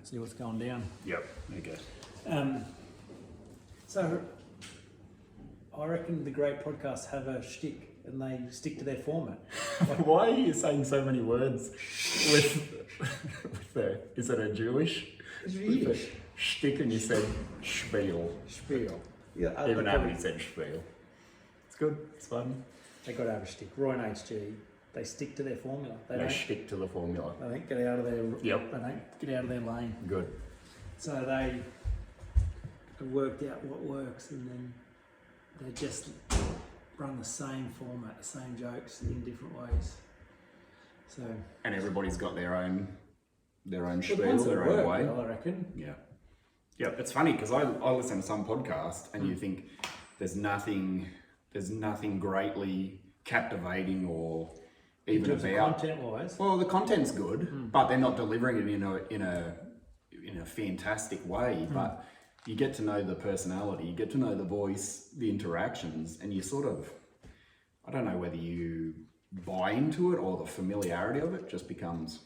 see what's going down. Yep, there you go. So, I reckon the great podcasts have a shtick and they stick to their format. Why are you saying so many words with the, is it a Jewish? It's Yiddish. Shtick, and you said spiel. Spiel. Yeah, Even Abby said spiel. It's good, it's fun. They got to have a shtick. Roy and HG, they stick to their formula. They don't stick to the formula. They don't get out of their. Yep. They don't get out of their lane. Good. So they have worked out what works, and then they just run the same format, the same jokes in different ways. So. And everybody's got their own The spiel, ones that their work, own way. I reckon. Yeah. Yeah, it's funny because I listen to some podcast and you think there's nothing greatly captivating or even about content wise. Well, the content's good, but they're not delivering it in a fantastic way. But you get to know the personality, you get to know the voice, the interactions, and you sort of, I don't know whether you buy into it or the familiarity of it just becomes.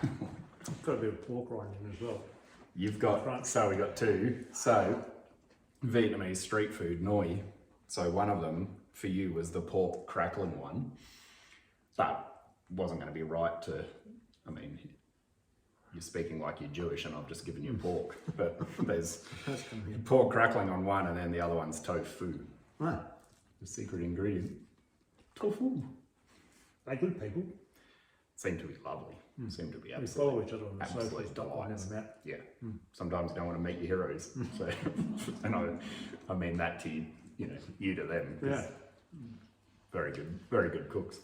It's got a bit of pork rind in as well. You've got, so we got two. So Vietnamese street food, noi. So one of them for you was the pork crackling one, but wasn't going to be right to, I mean, you're speaking like you're Jewish and I've just given you pork, but there's pork crackling on one and then the other one's tofu. Right. The secret ingredient, tofu. They're good people. Seem to be lovely. Seem to be We absolutely. follow each other on the absolute socials. delights. Yeah. Yeah. Sometimes you don't want to meet your heroes. So, and I mean that to you, you to them. Yeah. Very good cooks.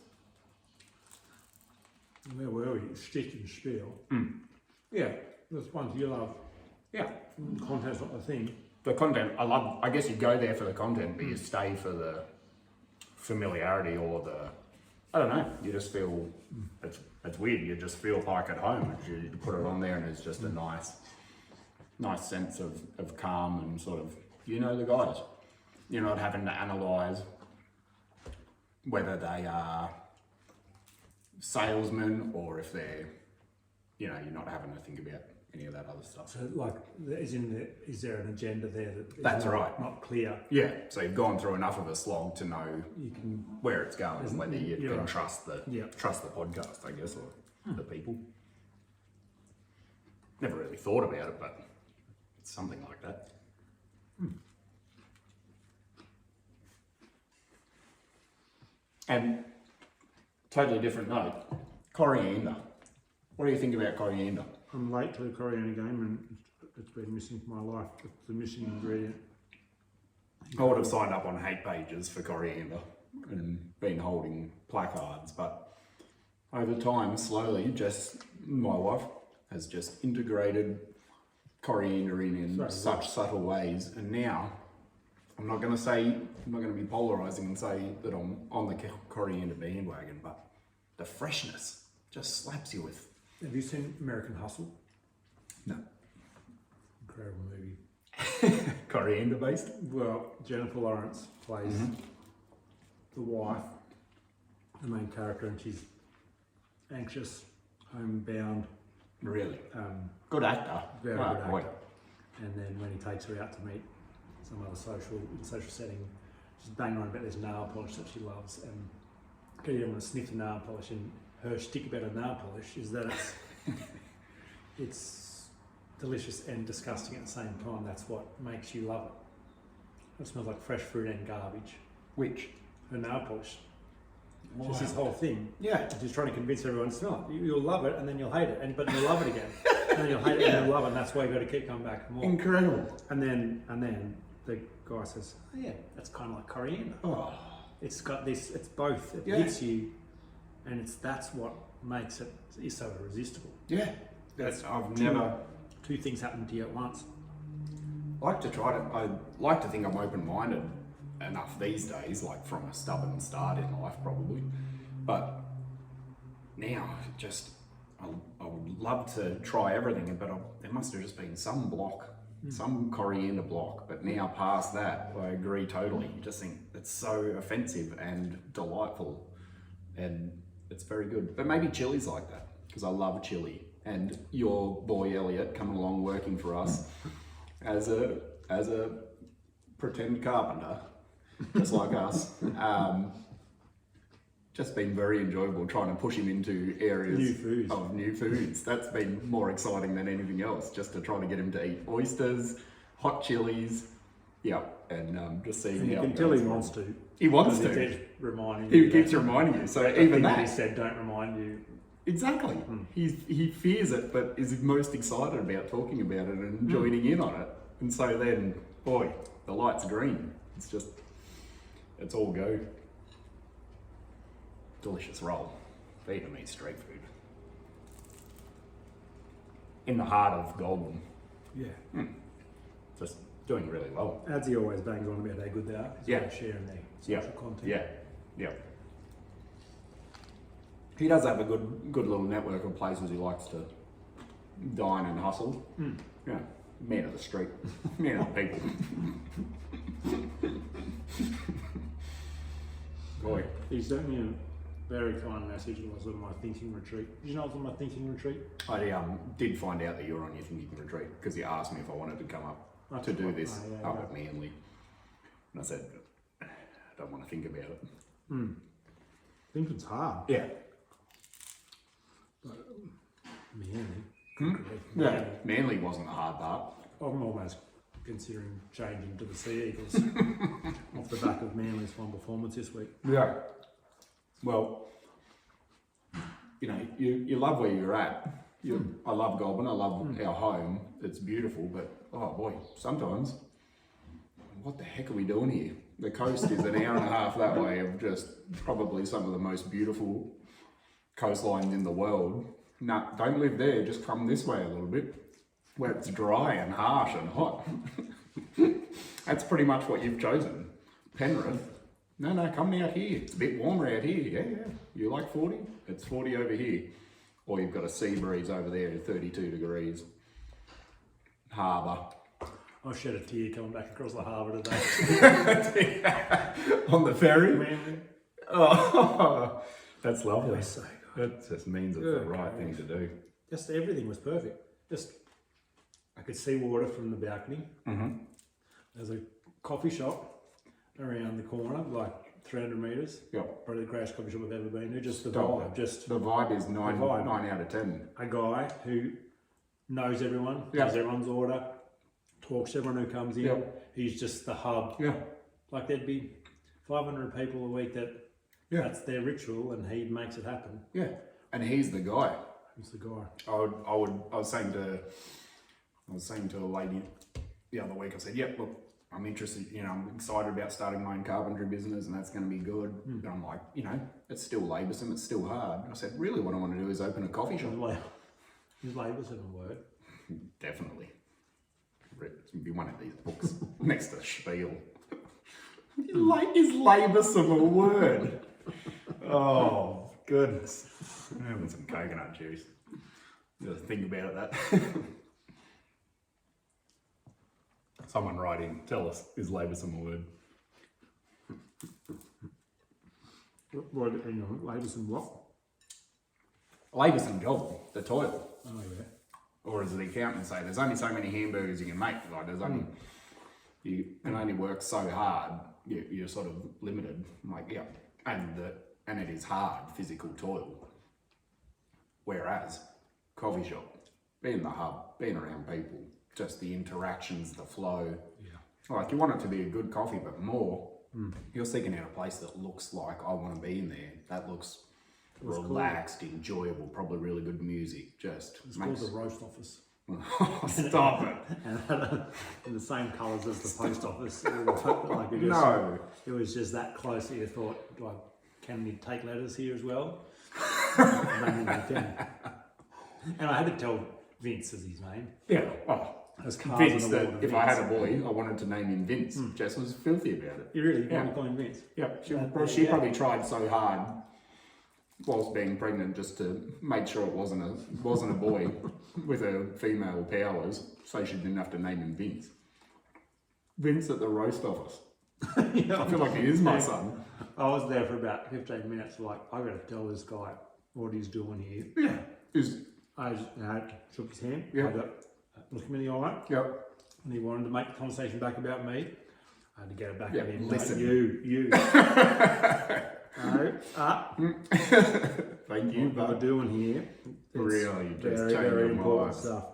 Where were we? Stick and spiel. Yeah, there's ones you love. Yeah. Content's not the thing. The content, I guess you go there for the content, but you stay for the familiarity or the, I don't know, you just feel, it's weird, you just feel like at home. You put it on there and it's just a nice sense of calm and sort of, the guys. You're not having to analyse whether they are salesmen or if they're, you're not having to think about any of that other stuff. So, like, is there an agenda there that is That's right. not clear? Yeah, so you've gone through enough of a slog to know You can. where it's going and whether you can right. trust the podcast, I guess, or the people. Never really thought about it, but it's something like that. And totally different note, coriander. What do you think about coriander? I'm late to the coriander game and it's been missing from my life. It's the missing ingredient. I would have signed up on hate pages for coriander and been holding placards, but over time, slowly, my wife has just integrated coriander in such subtle ways, and now I'm not going to be polarizing and say that I'm on the coriander bandwagon, but the freshness just slaps you with. Have you seen American Hustle? No. Incredible movie. Coriander based? Well, Jennifer Lawrence plays the wife, the main character, and she's anxious, homebound. Really? Good actor. Very Wow, good actor. boy. And then when he takes her out to meet some other social setting, she's banging on about this nail polish that she loves, and you don't want to sniff the nail polish, and her shtick about a nail polish is that it's delicious and disgusting at the same time. That's what makes you love it. It smells like fresh fruit and garbage. Which? Her nail polish. Wow. Just this whole thing. Yeah. She's trying to convince everyone to smell it. You'll love it and then you'll hate it, but you'll love it again. And then you'll hate it and you'll love it, and that's why you've got to keep coming back for more. Incredible. And then the guy says, oh yeah, that's kind of like coriander. Oh. It's got this, it's both. It Yeah. hits you, and that's what makes it is so irresistible. Yeah. I've never Two things happen to you at once. I like to think I'm open-minded enough these days, like from a stubborn start in life probably, but now I would love to try everything, but there must have just been some block, some coriander block, but now past that, I agree totally. You just think it's so offensive and delightful, and it's very good. But maybe chili's like that, because I love chili and your boy Elliot coming along working for us as a pretend carpenter, just like us. Just been very enjoyable trying to push him into areas of new foods. That's been more exciting than anything else, just to try to get him to eat oysters, hot chilies, and just seeing. And you can tell he wants to. He wants to. He keeps reminding He you. keeps reminding you. So even that he said, "Don't remind you." Exactly. He fears it, but is most excited about talking about it and joining in on it. And so then, boy, the light's green. It's all go. Delicious roll. Vietnamese street food. In the heart of Goulburn. Yeah. Just doing really well. Adsy always bangs on about how good they are. Yeah. Sharing their social content. Yeah. He does have a good little network of places he likes to dine and hustle. Yeah. Man of the street. Man of the people. Boy. He sent me a very kind message when I was on my thinking retreat. Did you know I was on my thinking retreat? I did find out that you were on your thinking retreat because you asked me if I wanted to come up to do this up at Manly. And I said, I don't want to think about it. Thinking's hard. Yeah. But, Manly. Yeah. Manly wasn't the hard part. I'm almost considering changing to the Sea Eagles off the back of Manly's fine performance this week. Yeah. Well, you love where you're at. I love Goulburn. I love our home. It's beautiful, but oh boy, sometimes what the heck are we doing here? The coast is an hour and a half that way of just probably some of the most beautiful coastlines in the world. No, don't live there. Just come this way a little bit, where it's dry and harsh and hot. That's pretty much what you've chosen. Penrith. No, come out here. It's a bit warmer out here. Yeah. You like 40? It's 40 over here. Or you've got a sea breeze over there at 32 degrees. Harbour. I shed a tear coming back across the harbour today. On the ferry? Manly. Oh, that's lovely. That's so good. That just means it's the right thing to do. Just everything was perfect. I could see water from the balcony. There's a coffee shop around the corner, like 300 metres. Yep. Probably the greatest coffee shop I've ever been to. Just the Stop vibe. Just the vibe is 9 out of 10. a guy who knows everyone, does everyone's order, talks to everyone who comes in. Yep. He's just the hub. Yeah. Like there'd be 500 people a week that's their ritual, and he makes it happen. Yeah. And he's the guy. He's the guy. I was saying to a lady the other week, I said, yep, look, I'm interested, I'm excited about starting my own carpentry business and that's going to be good. And I'm like, it's still laboursome, it's still hard. I said, really what I want to do is open a coffee shop. Is laboursome a word? Definitely. It'd be one of these books next to Spiel. Is laboursome a word? Oh, goodness. I'm having some coconut juice. Just think about it, that. Someone write in, tell us, is laboursome a word? Laboursome what? Laboursome job, the toil. Oh, yeah. Or as the accountant say, there's only so many hamburgers you can make. Like there's only, you can only work so hard. You're sort of limited. Like and it is hard physical toil. Whereas coffee shop, being the hub, being around people, just the interactions, the flow. Yeah. Like you want it to be a good coffee, but more. You're seeking out a place that looks like I want to be in there. That looks relaxed, enjoyable, probably really good music. Just it's called the roast office. Stop it. And in the same colours as the post office. It was just that close that you thought, like, can we take letters here as well? And I had to tell Vince is his name. Yeah. Oh, Vince, that if I had a boy, I wanted to name him Vince. Jess was filthy about it. You really want to call him Vince? Yeah. She probably tried so hard whilst being pregnant just to make sure it wasn't a boy with her female powers, so she didn't have to name him Vince. Vince at the roast office. I feel like he is my son. I was there for about 15 minutes, like, I gotta tell this guy what he's doing here. Yeah. I just, shook his hand. Yeah. I got, looked him in the eye, Yep. and he wanted to make the conversation back about me. I had to get it back Yeah, at him. listen. You. No, Thank you, what we're but doing here. It's really just very, very changing important lives. stuff.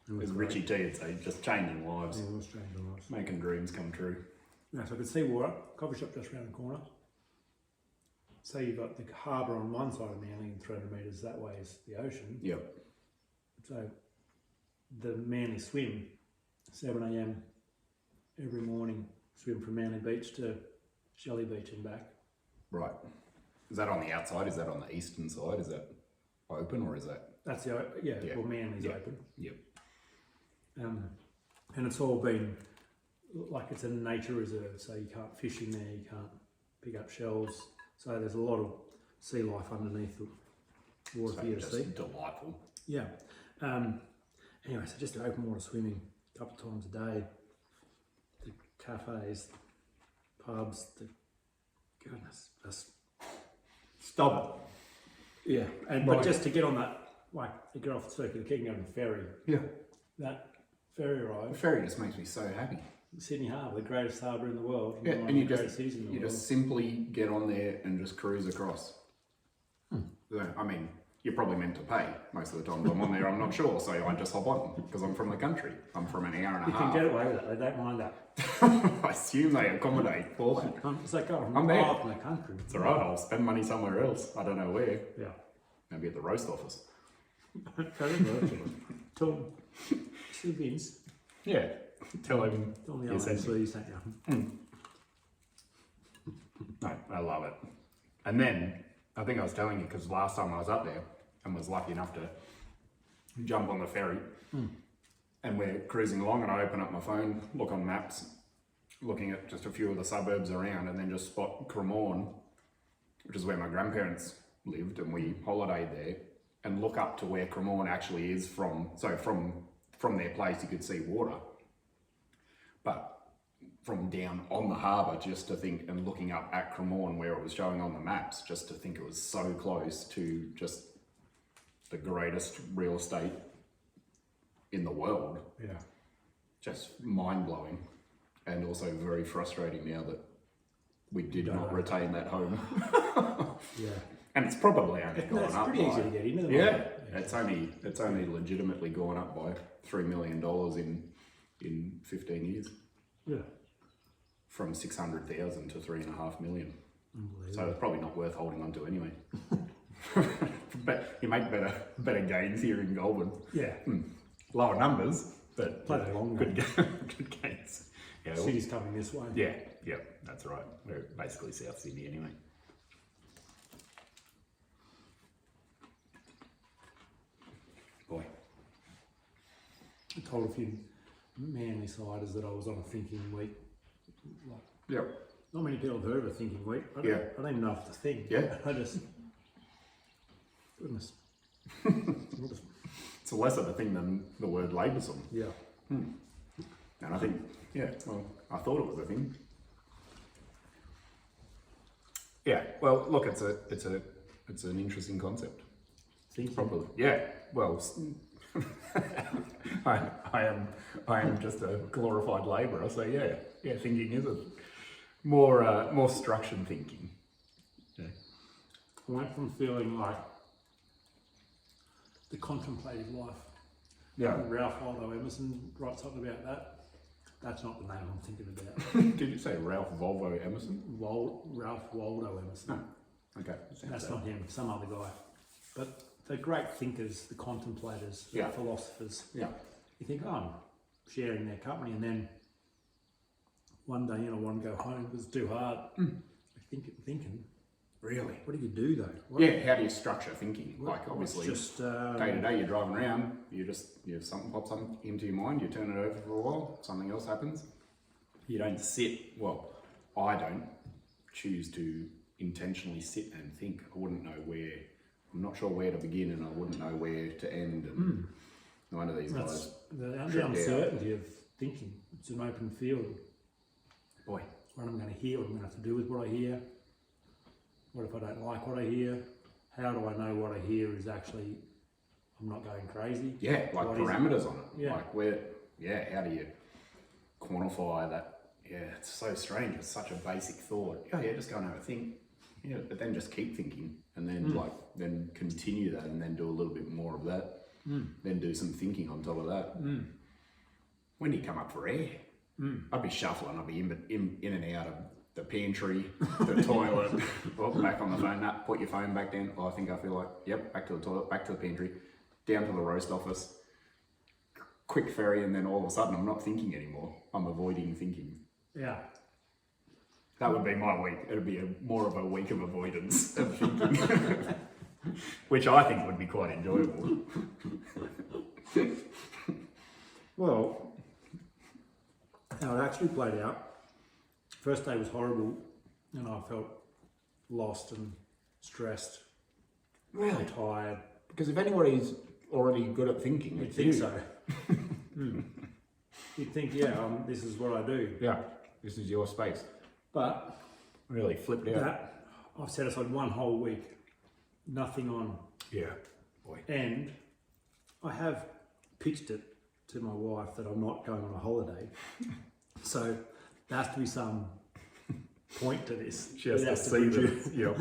It was As great. Richie T would say, just changing lives, Yeah, it was strange and nice. making dreams come true. Yeah, so I could see water, coffee shop just around the corner. So you've got the harbour on one side of Manly and 300 metres that way is the ocean. Yep. So the Manly swim, 7 a.m. every morning, swim from Manly Beach to Shelley Beach and back. Right. Is that on the outside? Is that on the eastern side? Is that open or is that? That's the, well, Manly's Yeah. open. Yep. And it's all been, like it's a nature reserve, so you can't fish in there, you can't pick up shells. So there's a lot of sea life underneath the water So for you to just see. delightful. Yeah. Anyway, so just open water swimming a couple of times a day. The cafes, pubs, the goodness, just Stop yeah. And Right. but just to get on that, like to get off the circular quay and go on the ferry. it. Yeah. That ferry The ride, ferry just makes me so happy. Sydney Harbour, the greatest harbour in the world. Yeah, one and of you the greatest cities in the you world. just simply get on there and just cruise across. So, I mean, you're probably meant to pay most of the time I'm on there. I'm not sure, so I just hop on because I'm from the country. I'm from an hour and a You can half. get away with that. They don't mind that. I assume they accommodate for that. It's like going I'm there. far from the country. It's alright. I'll spend money somewhere else. I don't know where. Yeah. Maybe at the roast office. Tell them. See Vince. Yeah. Tell him. Tell me you sent me. you sent you. No, I love it. And then, I think I was telling you, because last time I was up there and was lucky enough to jump on the ferry, and we're cruising along and I open up my phone, look on maps, looking at just a few of the suburbs around, and then just spot Cremorne, which is where my grandparents lived, and we holidayed there, and look up to where Cremorne actually is from. So from their place you could see water. But from down on the harbour, just to think, and looking up at Cremorne where it was showing on the maps, just to think it was so close to just the greatest real estate in the world. Yeah. Just mind-blowing, and also very frustrating now that we did not retain that home. Yeah. And it's probably only gone It's up pretty by, easy to get into the yeah, market. it's only legitimately gone up by $3 million in 15 years. Yeah. From 600,000 to 3.5 million. Unbelievable. So it's probably not worth holding on to anyway. But you make better gains here in Goulburn. Yeah. Lower numbers, but Play the long good good gains. Yeah, well, City's coming this way. yeah, that's right. We're basically South Sydney anyway. Boy. I told a few Manly siders that I was on a thinking week. Like, Yep. not many people have heard of a thinking week. I Yeah. don't even know if it's a thing. Yeah. I just, goodness. It's less of a thing than the word laboursome. Yeah. And I think, yeah, well, I thought it was a thing. Yeah, well, look, it's an interesting concept. Thinking. Probably, yeah. Well, I am just a glorified labourer, so yeah, thinking is a more structured thinking. Yeah. I went from feeling like the contemplative life. Yeah. Ralph Waldo Emerson writes something about that. That's not the name I'm thinking about. Did you say Ralph Volvo Emerson? Ralph Waldo Emerson. Oh, okay. That's not him, some other guy. But the great thinkers, the contemplators, the Yeah. philosophers, Yeah. you think, oh, I'm sharing their company, and then one day, I want to go home because it's too hard. Thinking, Really? what do you do though? Yeah. How do you structure thinking? Like What's obviously, just day to day, you're driving around. You something pops up into your mind. You turn it over for a while. Something else happens. You don't sit. Well, I don't choose to intentionally sit and think. I wouldn't know where. I'm not sure where to begin, and I wouldn't know where to end. And one of these that's guys. the tripped out. uncertainty of thinking. It's an open field. Boy. What am I going to hear? What am I going to have to do with what I hear? What if I don't like what I hear? How do I know what I hear is actually I'm not going crazy. Yeah, like What is it? parameters on it. Yeah. Like how do you quantify that? Yeah, it's so strange. It's such a basic thought. Oh yeah, just go and have a think. Yeah, but then just keep thinking and then then continue that and then do a little bit more of that. Then do some thinking on top of that. When do you come up for air? I'd be shuffling. I'd be in and out of the pantry, the toilet, back on the phone. Nah, put your phone back down. Oh, I think I feel like, yep, back to the toilet, back to the pantry, down to the roast office. Quick ferry, and then all of a sudden I'm not thinking anymore. I'm avoiding thinking. Yeah. That would be my week. It would be more of a week of avoidance of thinking, which I think would be quite enjoyable. Well, how it actually played out, first day was horrible and I felt lost and stressed, Really? tired. Because if anybody's already good at thinking, You'd it's think you. so. You'd think, this is what I do. Yeah, this is your space. But Really flipped out. that, I've set aside one whole week, nothing on. Yeah, boy. And I have pitched it to my wife that I'm not going on a holiday. So there has to be some point to this. She has It to has see produce- that. Yeah.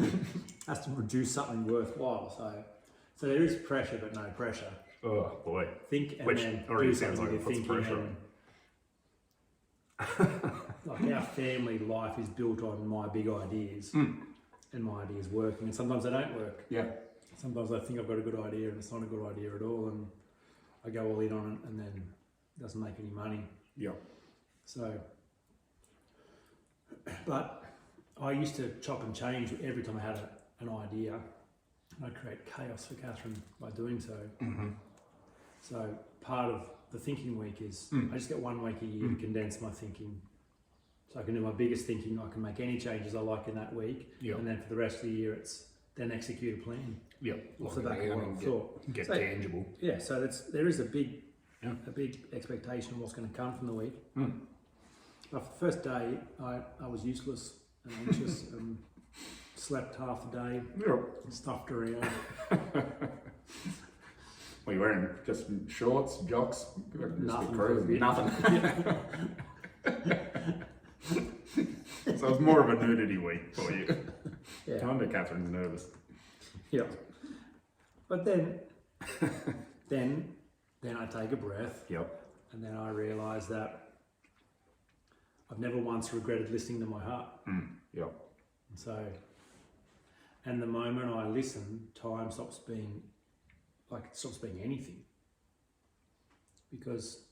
has to produce something worthwhile. So there is pressure, but no pressure. Oh boy. Think and Which then already do sounds something like with it your puts thinking. Like our family life is built on my big ideas and my ideas working, and sometimes they don't work. Yeah. Sometimes I think I've got a good idea and it's not a good idea at all, and I go all in on it and then it doesn't make any money. Yeah. So, but I used to chop and change every time I had an idea, and I'd create chaos for Catherine by doing so. So part of the thinking week is I just get 1 week a year to condense my thinking. So I can do my biggest thinking, I can make any changes I like in that week, and then for the rest of the year it's then execute a plan. Yeah. Off the back of what I thought. Get So- tangible. Yeah, so there is a big expectation of what's going to come from the week. But for the first day, I was useless and anxious and slept half the day, Yeah. stuffed around. Were you wearing just shorts, jocks? Nothing. Cruising? Nothing. So it was more of a nudity week for you. Yeah. No wonder Catherine's nervous. Yeah. But then I take a breath, Yep. and then I realise that I've never once regretted listening to my heart. Yep. So, and the moment I listen, time stops being anything. Because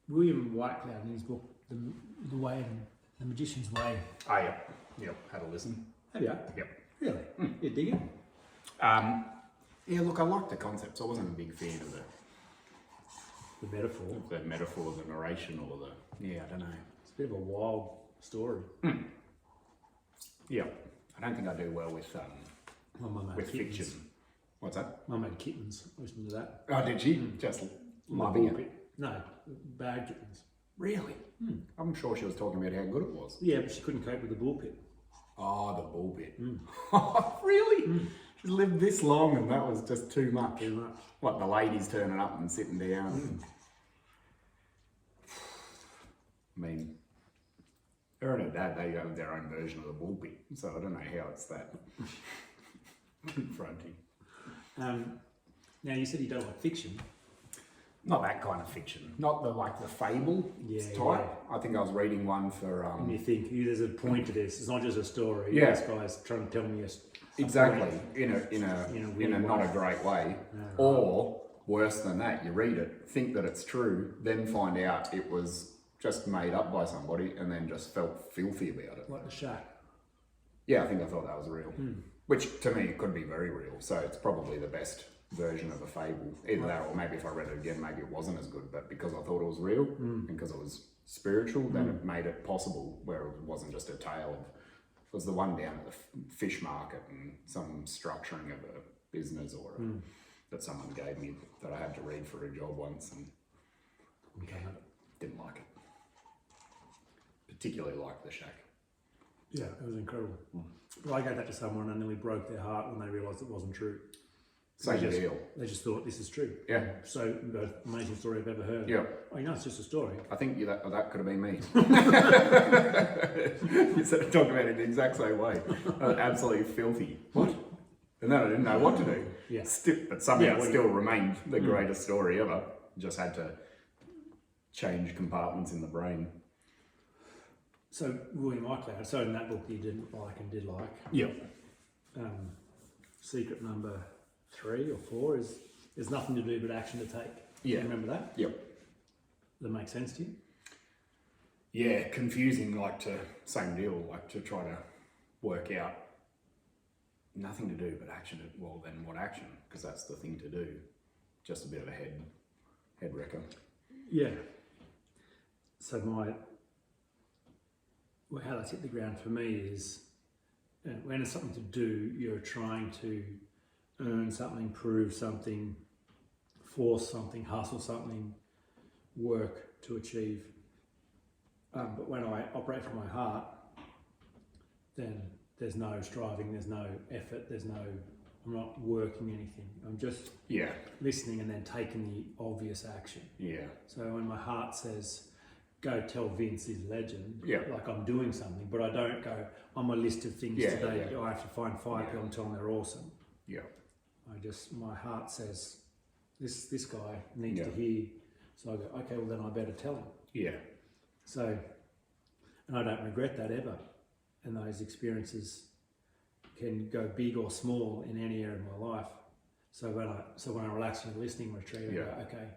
William Whitecloud in his book, The Way and the Magician's Way. Oh, yeah. Yep. Had a listen. Have you? Yep. Really? You dig it? Yeah, look, I liked the concepts. I wasn't a big fan of The metaphor. the metaphor, the narration, or I don't know. It's a bit of a wild story. Yeah. I don't think I do well with My mum had with kittens. fiction. What's that? Mum had kittens. Listen to that. Oh, did she? Just In the loving bull it. pit. No, bad kittens. Really? I'm sure she was talking about how good it was. Yeah, but she couldn't cope with the bull pit. Oh, the bull bit. Really? She lived this long and that was just too much. Too much. What, the ladies turning up and sitting down? I mean, her and her dad, they have their own version of the bull bit, so I don't know how it's that confronting. Now you said you don't like fiction. Not that kind of fiction. Not the fable type. Yeah. I think I was reading one for And you think there's a point to this. It's not just a story. Yeah. This guy's trying to tell me a exactly point. in a a weird not way. a great way. No. Or worse than that, you read it, think that it's true, then find out it was just made up by somebody, and then just felt filthy about it. Like the shack. Yeah, I think I thought that was real. Which to me it could be very real. So it's probably the best version of a fable. Either that, or maybe if I read it again, maybe it wasn't as good. But because I thought it was real and because it was spiritual, then it made it possible where it wasn't just a tale of. It was the one down at the fish market and some structuring of a business or that someone gave me that I had to read for a job once and didn't like it. Particularly like the shack. Yeah, it was incredible. Well, I gave that to someone and then we broke their heart when they realised it wasn't true. Same deal. They just thought this is true. Yeah. So the most amazing story I've ever heard. Yeah. Oh, you know, it's just a story. I think that could have been me. You said talking about it the exact same way. Absolutely filthy. What? And then I didn't know what to do. Yeah. But somehow it still remained the greatest story ever. Just had to change compartments in the brain. So William Icloud, so in that book you didn't like and did like. Yep. Secret number 3 or 4 is there's nothing to do but action to take. Yeah. You remember that? Yep. That makes sense to you? Yeah, confusing, same deal, to try to work out nothing to do but action. Well, then what action? Because that's the thing to do. Just a bit of a head wrecker. Yeah. So how that's hit the ground for me is when it's something to do, you're trying to earn something, prove something, force something, hustle something, work to achieve. But when I operate from my heart, then there's no striving, there's no effort, I'm not working anything. I'm just listening and then taking the obvious action. Yeah. So when my heart says, go tell Vince he's a legend, like I'm doing something, but I don't go, on my list of things today, I have to find 5 people and tell them they're awesome. Yeah. My heart says, this guy needs to hear. So I go, okay, well then I better tell him. Yeah. So, and I don't regret that ever. And those experiences can go big or small in any area of my life. So when I relax in a listening retreat, I go, okay,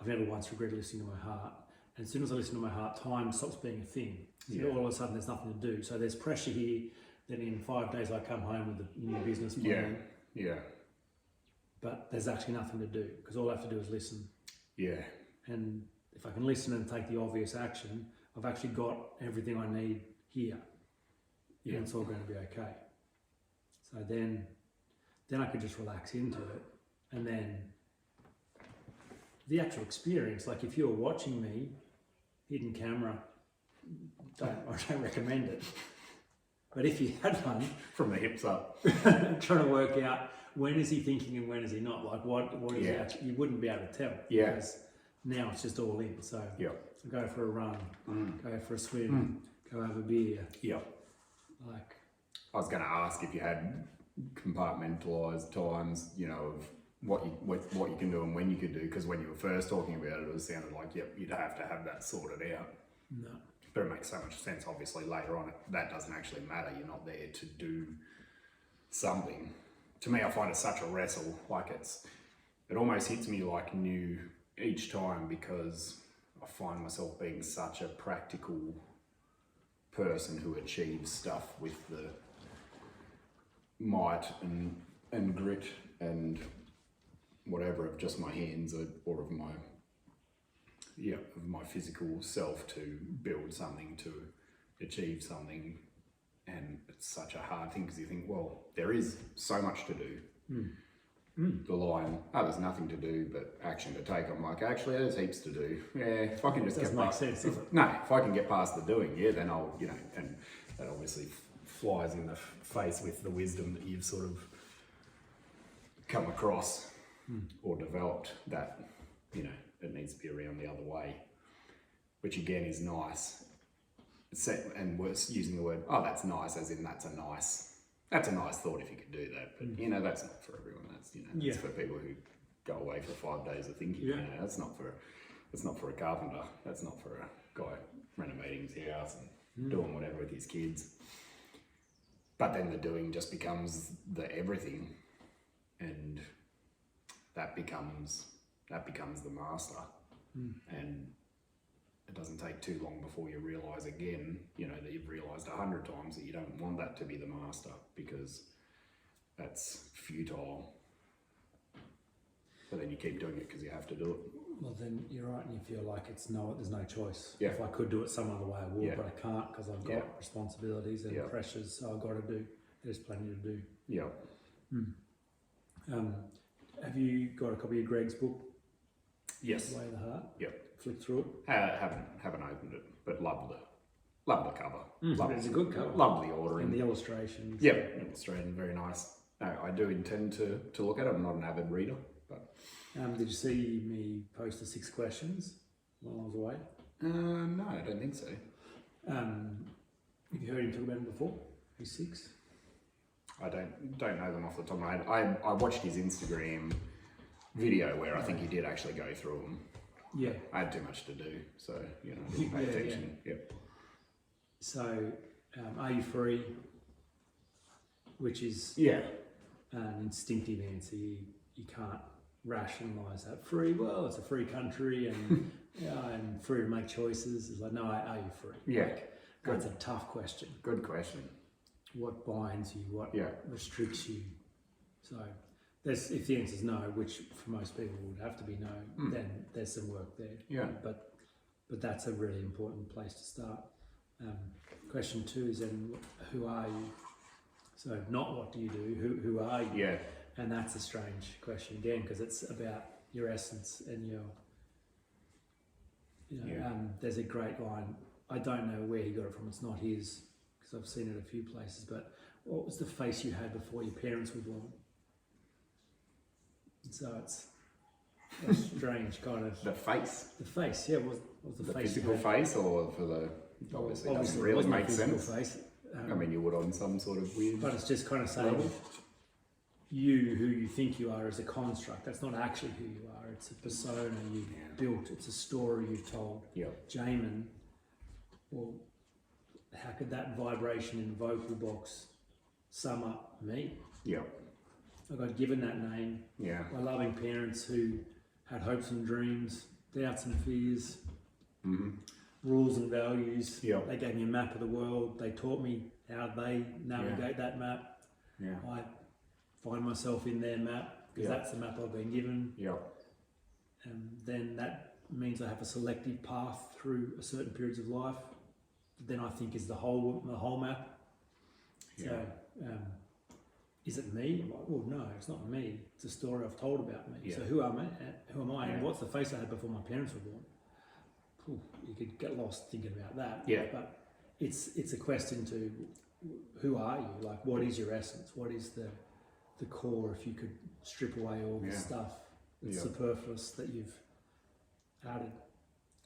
I've never once regretted listening to my heart. And as soon as I listen to my heart, time stops being a thing. So all of a sudden there's nothing to do. So there's pressure here. Then in 5 days I come home with a new business plan. Yeah. But there's actually nothing to do because all I have to do is listen. Yeah. And if I can listen and take the obvious action, I've actually got everything I need here. Yeah. And it's all going to be okay. So then I could just relax into it. And then the actual experience, like if you're watching me, hidden camera, I don't recommend it. But if you had one, from the hips up, trying to work out when is he thinking and when is he not, like what is he actually, you wouldn't be able to tell. Yeah. Because now it's just all in. So go for a run, go for a swim, go have a beer. Yeah. Like, I was going to ask if you had compartmentalised times, of what you can do and when you could do, because when you were first talking about it, it sounded like you'd have to have that sorted out. No. But it makes so much sense. Obviously, later on, that doesn't actually matter. You're not there to do something. To me, I find it such a wrestle. It almost hits me like new each time because I find myself being such a practical person who achieves stuff with the might and grit and whatever of just my hands or of my physical self to build something, to achieve something. And it's such a hard thing because you think, well, there is so much to do. The line, there's nothing to do but action to take. I'm like, actually, there's heaps to do. Yeah, if I can just get past sense, if I can get past the doing, then I'll, and that obviously flies in the face with the wisdom that you've sort of come across or developed that, it needs to be around the other way, which again is nice. And we're using the word, that's nice, as in that's a nice thought if you could do that. But, that's not for everyone. That's for people who go away for 5 days of thinking. That's not for a carpenter. That's not for a guy renovating his house and doing whatever with his kids. But then the doing just becomes the everything, and that becomes the master. And it doesn't take too long before you realise again, that you've realised 100 times that you don't want that to be the master because that's futile. But then you keep doing it because you have to do it. Well, then you're right, and you feel like there's no choice. Yeah. If I could do it some other way, I would, but I can't because I've got responsibilities and pressures. So I've got to do. There's plenty to do. Yeah. Have you got a copy of Greg's book? Yes. The Way of the Heart. Yep. Flick through it. Haven't opened it, but love the cover. It's a good cover. Love the ordering and the illustrations. Yep. Illustrated, very nice. no, I do intend to look at it. I'm not an avid reader, but Did you see me post the 6 questions while I was away? no, I don't think so. Have you heard him talk about them before? He's 6. I don't know them off the top of my head. I watched his Instagram video where I think he did actually go through them. Yeah. I had too much to do, so I didn't pay attention. Yeah. Yep. So, are you free? Which is an instinctive answer. You can't rationalise that. Free? Well, it's a free country, and I'm free to make choices. It's like, no, are you free? Yeah. That's a tough question. Good question. What binds you? What Yeah. restricts you? So, if the answer is no, which for most people would have to be no, then there's some work there. Yeah. But that's a really important place to start. Question 2 is then, who are you? So not what do you do, who are you? Yeah. And that's a strange question again, because it's about your essence and your, there's a great line. I don't know where he got it from. It's not his, because I've seen it a few places, but what was the face you had before your parents were born? And so it's a strange kind of... The face? The face, yeah. Was the face physical face, or for the... Obviously it doesn't really make sense. Face. I mean, you would on some sort of weird... But it's just kind of saying... level. You, who you think you are, is a construct. That's not actually who you are. It's a persona you've built. It's a story you've told. Yeah. Jamin, well, how could that vibration in the vocal box sum up me? Yeah. I got given that name by loving parents who had hopes and dreams, doubts and fears, rules and values. Yeah. They gave me a map of the world. They taught me how they navigate that map. Yeah. I find myself in their map because that's the map I've been given. Yeah. And then that means I have a selective path through a certain periods of life. Then I think is the whole map. Yeah. So, is it me? Well, no, it's not me. It's a story I've told about me. Yeah. So who am I? Who am I? Yeah. And what's the face I had before my parents were born? Ooh, you could get lost thinking about that. Yeah. But it's a question to who are you? Like, what is your essence? What is the core? If you could strip away all the stuff that's superfluous that you've added.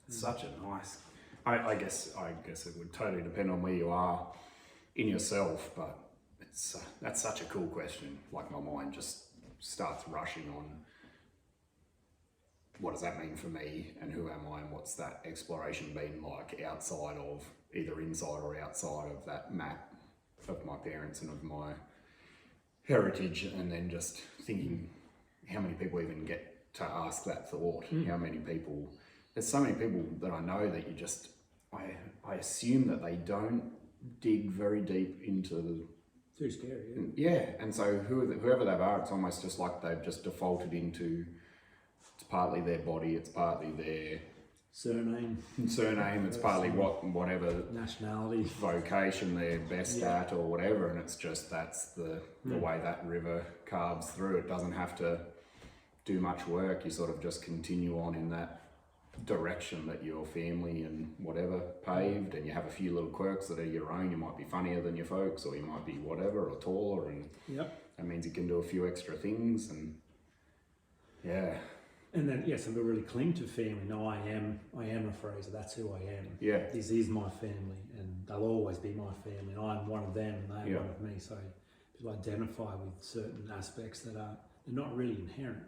Such a nice. I guess it would totally depend on where you are in yourself, but that's such a cool question. Like, my mind just starts rushing on what does that mean for me, and who am I, and what's that exploration been like outside of, either inside or outside of that map of my parents and of my heritage. And then just thinking how many people even get to ask that thought. How many people, there's so many people that I know that you just, I assume that they don't dig very deep into Too scary, and so whoever they are, it's almost just like they've just defaulted into, it's partly their body, it's partly their surname, it's partly whatever nationality, vocation they're best at or whatever, and it's just that's the way that river carves through. It doesn't have to do much work. You sort of just continue on in that direction that your family and whatever paved, and you have a few little quirks that are your own. You might be funnier than your folks, or you might be whatever, or taller, and that means you can do a few extra things. And and then some people really cling to family. No, I am a Fraser. That's who I am. Yeah, this is my family, and they'll always be my family. And I'm one of them, and they are one of me. So people identify with certain aspects that they're not really inherent.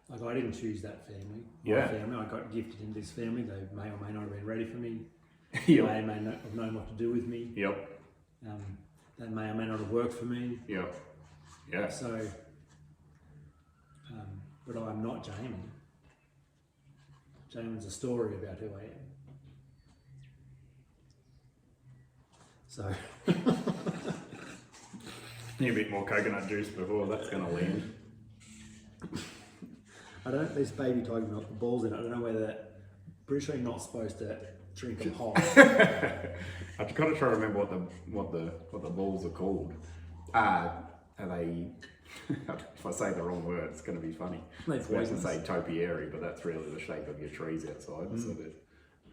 Like, I didn't choose that family. My family, I got gifted into this family. They may or may not have been ready for me. They may not have known what to do with me. They may or may not have worked for me. So, but I'm not Jamin. Jamin's a story about who I am. So. need a bit more coconut juice before that's going to land. This baby tiger milk, the balls in it. I don't know whether, pretty sure you're not supposed to drink them hot. I've got to try to remember what the balls are called. Are they? If I say the wrong word, it's going to be funny. I was going to say topiary, but that's really the shape of your trees outside. So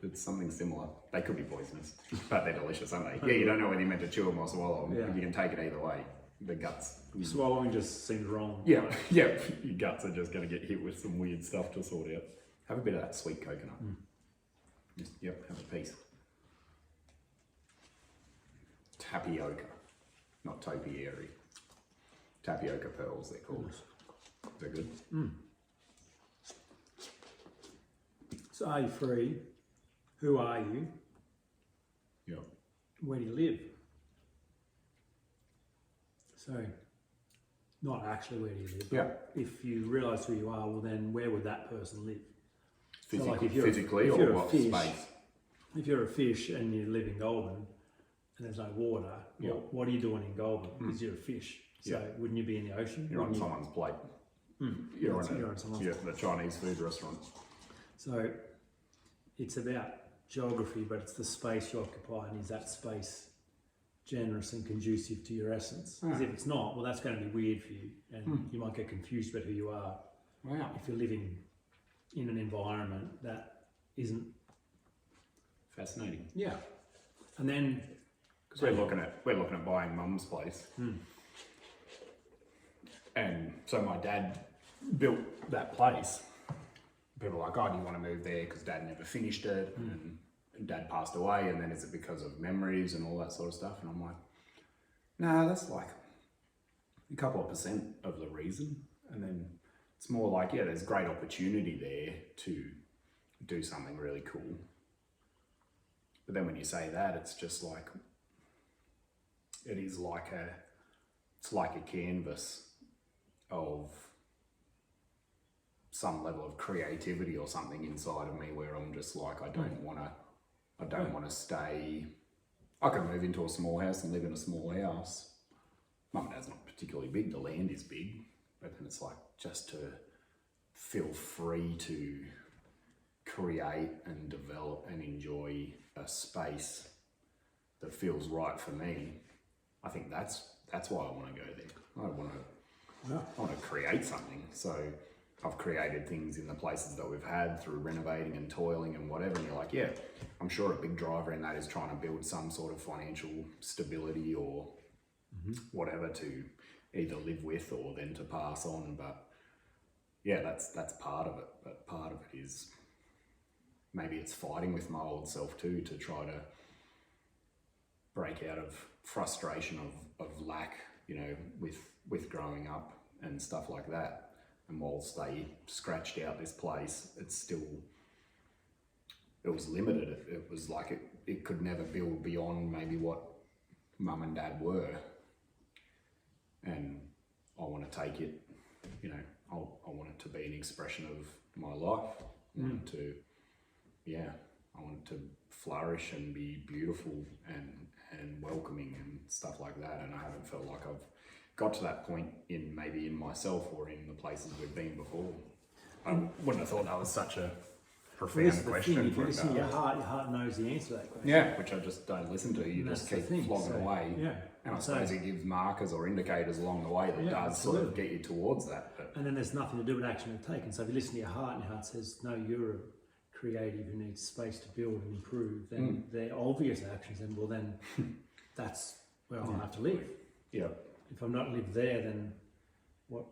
it's something similar. They could be poisonous, but they're delicious, aren't they? Yeah, you don't know whether you're meant to chew them or swallow them. You can take it either way. the guts. Swallowing just seems wrong. Yeah, yeah. Your guts are just going to get hit with some weird stuff to sort out. Have a bit of that sweet coconut. Just, yep, have a piece. Tapioca, not topiary. Tapioca pearls, they're called. They're good. So are you free? Who are you? Yeah. Where do you live? So, not actually where do you live. Yeah. If you realise who you are, well then where would that person live? Physically, So like if you're, physically if or you're what a fish, space? If you're a fish and you live in Goulburn and there's no water, Yeah. what are you doing in Goulburn? Because you're a fish. So wouldn't you be in the ocean? You're on someone's plate. You're on someone's plate. The Chinese food restaurant. So it's about geography, but it's the space you occupy, and is that space generous and conducive to your essence? Because if it's not, well, that's going to be weird for you, and you might get confused about who you are. Wow. If you're living in an environment that isn't Fascinating. Yeah. And then because we're looking at buying Mum's place. And so my dad built that place. People are like, oh, do you want to move there? Because Dad never finished it, and Dad passed away, and then is it because of memories and all that sort of stuff? And I'm like, nah, that's like a couple of % of the reason. And then it's more like, yeah, there's great opportunity there to do something really cool. But then when you say that, it's just like, it's like a canvas of some level of creativity or something inside of me where I'm just like, I don't want to stay. I could move into a small house and live in a small house. Mum and Dad's not particularly big, the land is big, but then it's like just to feel free to create and develop and enjoy a space that feels right for me. I think that's why I want to go there. I want to create something. So I've created things in the places that we've had through renovating and toiling and whatever. And you're like, yeah, I'm sure a big driver in that is trying to build some sort of financial stability or whatever to either live with or then to pass on. But yeah, that's part of it. But part of it is maybe it's fighting with my old self too, to try to break out of frustration of lack, you know, with growing up and stuff like that. And whilst they scratched out this place, it was limited. It was like it could never build beyond maybe what Mum and Dad were. And I want to take it, you know, I want it to be an expression of my life. I want it to flourish and be beautiful and welcoming and stuff like that. And I haven't felt like I've got to that point in myself or in the places we've been before. I wouldn't have thought that was such a profound question. If you listen to your heart knows the answer to that question. Yeah, which I just don't listen to. You just keep flogging away. Yeah. And I suppose it gives markers or indicators along the way that does sort of get you towards that. But and then there's nothing to do with action to take. And so if you listen to your heart and your heart says, no, you're a creative who needs space to build and improve, then they're obvious actions. And well, then that's where I'll have to live. Yeah. If I'm not live there, then what?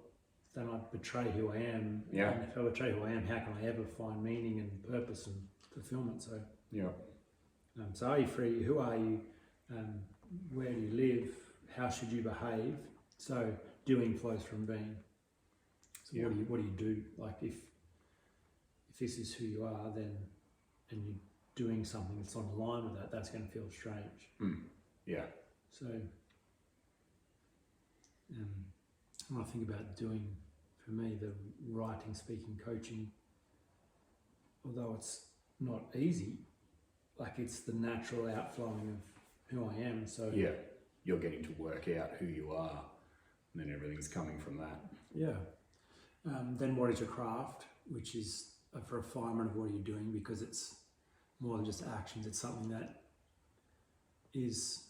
Then I betray who I am. Yeah. And if I betray who I am, how can I ever find meaning and purpose and fulfillment? So yeah. So are you free? Who are you? Where do you live? How should you behave? So doing flows from being. So what do you do? Like if this is who you are, then and you're doing something that's on the line with that, that's going to feel strange. Yeah. So when I think about doing, for me, the writing, speaking, coaching, although it's not easy, like it's the natural outflowing of who I am. So yeah, you're getting to work out who you are, and then everything's coming from that. Yeah. Then what is your craft, which is a refinement of what you're doing, because it's more than just actions. It's something that is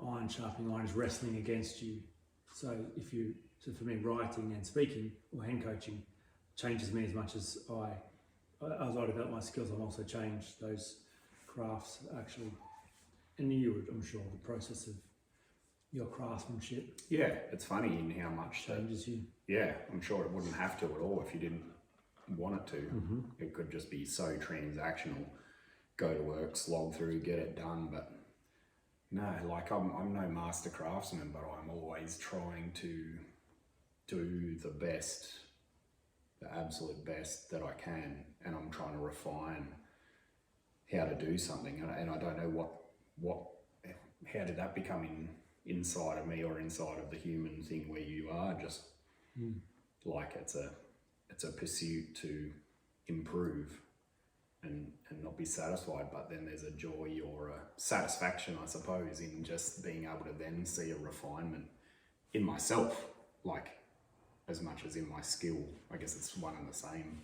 iron sharpening iron, is wrestling against you. So for me, writing and speaking or hand coaching changes me as much as as I develop my skills. I've also changed those crafts actually. And you would, I'm sure, the process of your craftsmanship Yeah, it's funny in how much that, changes you. yeah, I'm sure it wouldn't have to at all if you didn't want it to. It could just be so transactional. Go to work, slog through, get it done. But no, like I'm no master craftsman, but I'm always trying to do the best, the absolute best that I can, and I'm trying to refine how to do something. And I don't know how did that become inside of me or inside of the human thing where you are just like it's a pursuit to improve and not be satisfied, but then there's a joy or a satisfaction, I suppose, in just being able to then see a refinement in myself, like as much as in my skill. I guess it's one and the same,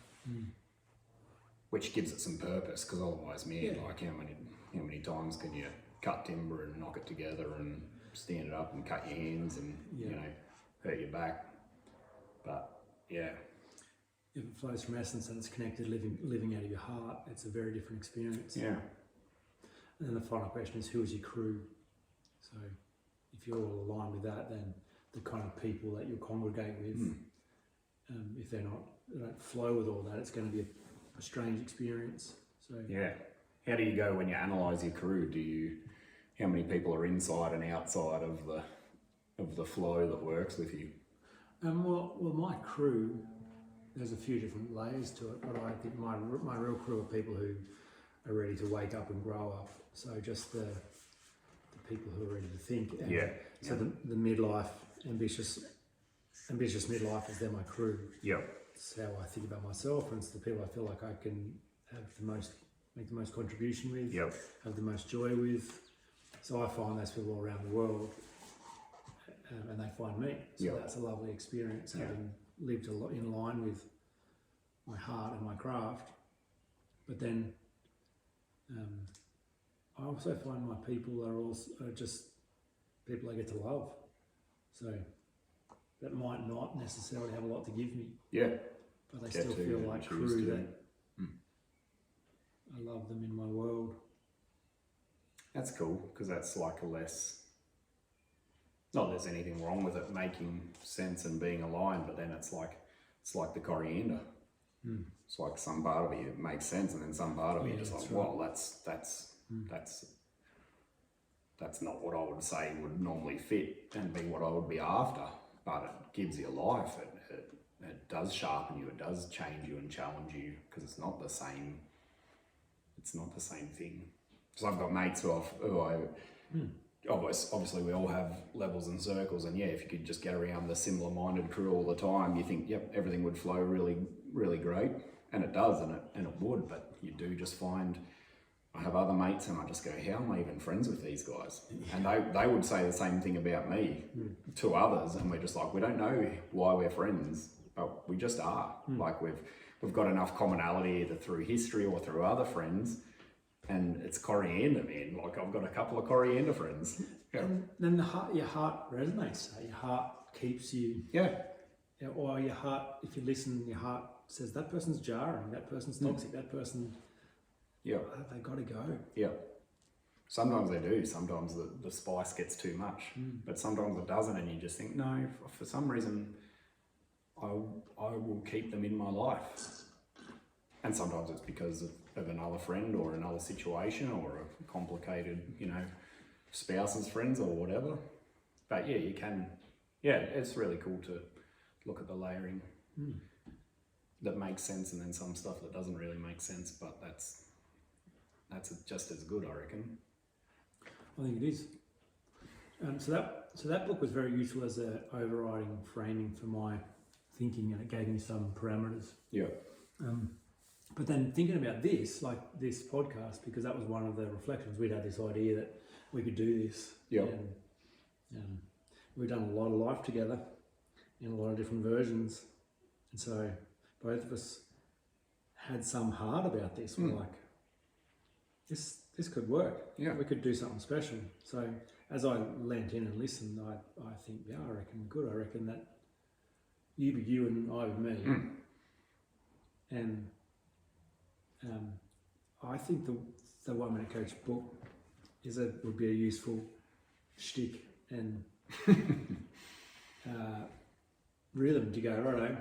which gives it some purpose, because otherwise, man, like how many times can you cut timber and knock it together and stand it up and cut your hands and you know, hurt your back? But yeah. If it flows from essence and it's connected, living out of your heart, it's a very different experience. Yeah. And then the final question is, who is your crew? So if you're all aligned with that, then the kind of people that you'll congregate with, if they don't flow with all that, it's going to be a strange experience. So yeah. How do you go when you analyse your crew? How many people are inside and outside of the flow that works with you? Well, my crew, there's a few different layers to it, but I think my real crew are people who are ready to wake up and grow up. So just the people who are ready to think. And so the midlife, ambitious midlifers, they're my crew. Yeah. It's how I think about myself, and it's the people I feel like I can make the most contribution with, have the most joy with. So I find those people all around the world, and they find me. So that's a lovely experience, having lived a lot in line with my heart and my craft. But then I also find my people are just people I get to love. So that might not necessarily have a lot to give me. Yeah. But they still feel like crew that I love them in my world. That's cool, because that's like a less, not that there's anything wrong with it making sense and being aligned, but then it's like the coriander. It's like some part of it makes sense, and then some part of it just like, well, that's not what I would say would normally fit and be what I would be after, but it gives you life. It does sharpen you, it does change you and challenge you, because it's not the same thing. So I've got mates who obviously we all have levels and circles, and if you could just get around the similar minded crew all the time, you think, everything would flow really, really great, and it does, and it would, but you do just find, I have other mates and I just go, how am I even friends with these guys? And they would say the same thing about me to others, and we're just like, we don't know why we're friends, but we just are. Like we've got enough commonality either through history or through other friends. And it's coriander, man. Like I've got a couple of coriander friends. And then your heart resonates. So your heart keeps you. Or your heart, if you listen, your heart says that person's jarring, that person's toxic, that person. They got to go. Sometimes they do. Sometimes the spice gets too much, but sometimes it doesn't, and you just think, no, for some reason, I will keep them in my life. And sometimes it's because of another friend or another situation or a complicated, spouse's friends or whatever. But you can, it's really cool to look at the layering that makes sense, and then some stuff that doesn't really make sense, but that's just as good, I reckon. I think it is. So that book was very useful as an overriding framing for my thinking, and it gave me some parameters. But then thinking about this, like this podcast, because that was one of the reflections, we'd had this idea that we could do this. And we've done a lot of life together in a lot of different versions. And so both of us had some heart about this. We're like, this could work. We could do something special. So as I leant in and listened, I think, I reckon we're good. I reckon that you be you and I be me. And I think the 1 Minute Coach book would be a useful shtick, and rhythm to go, righto,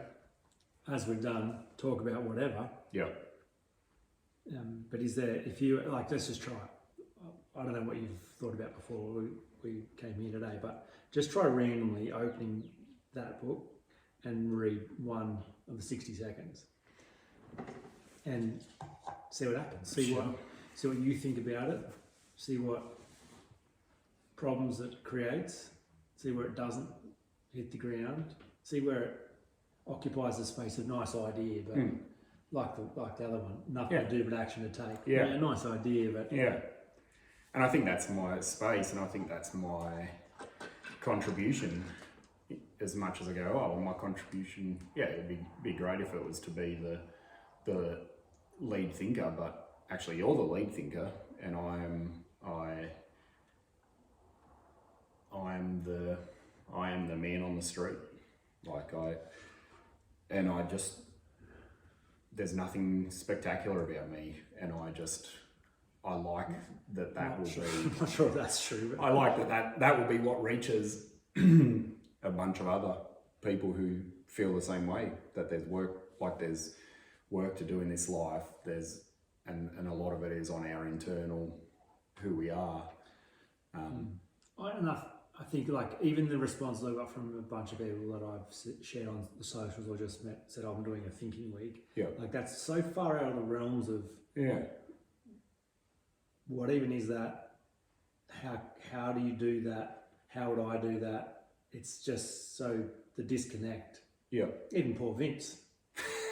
as we've done, talk about whatever. Yeah. But is there, if you, like, let's just try it. I don't know what you've thought about before we came here today, but just try randomly opening that book and read one of the 60 seconds and see what happens. See what you think about it. See what problems it creates. See where it doesn't hit the ground. See where it occupies the space. A nice idea, but like the other one, nothing to do but action to take. Yeah, a nice idea, but yeah. And I think that's my space, and I think that's my contribution. As much as I go, oh, well, my contribution, yeah, it'd be great if it was to be the lead thinker, but actually you're the lead thinker, and I am the man on the street. There's nothing spectacular about me, and I like that will be. I'm not sure if that's true. But I like that will be what reaches a bunch of other people who feel the same way, that there's work to do in this life. And a lot of it is on our internal who we are. I think, like, even the responses I got from a bunch of people that I've shared on the socials or just met said, I'm doing a thinking week. Yeah. Like, that's so far out of the realms of what even is that? How do you do that? How would I do that? It's just so the disconnect. Yeah. Even poor Vince.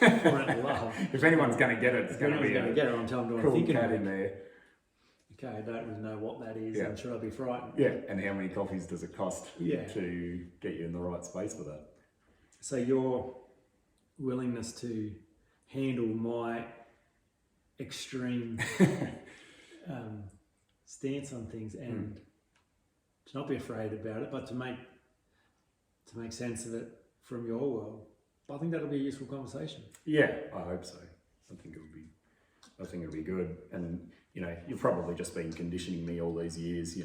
Love. If anyone's going to get it, it's going to be a get it on time. cool cat in there. Okay, I don't really know what that is, Yeah. and should I be frightened? Yeah, and how many coffees does it cost Yeah. to get you in the right space for that? So your willingness to handle my extreme stance on things and to not be afraid about it, but to make sense of it from your world. I think that'll be a useful conversation. Yeah, I hope so. I think it'll be good. And you've probably just been conditioning me all these years.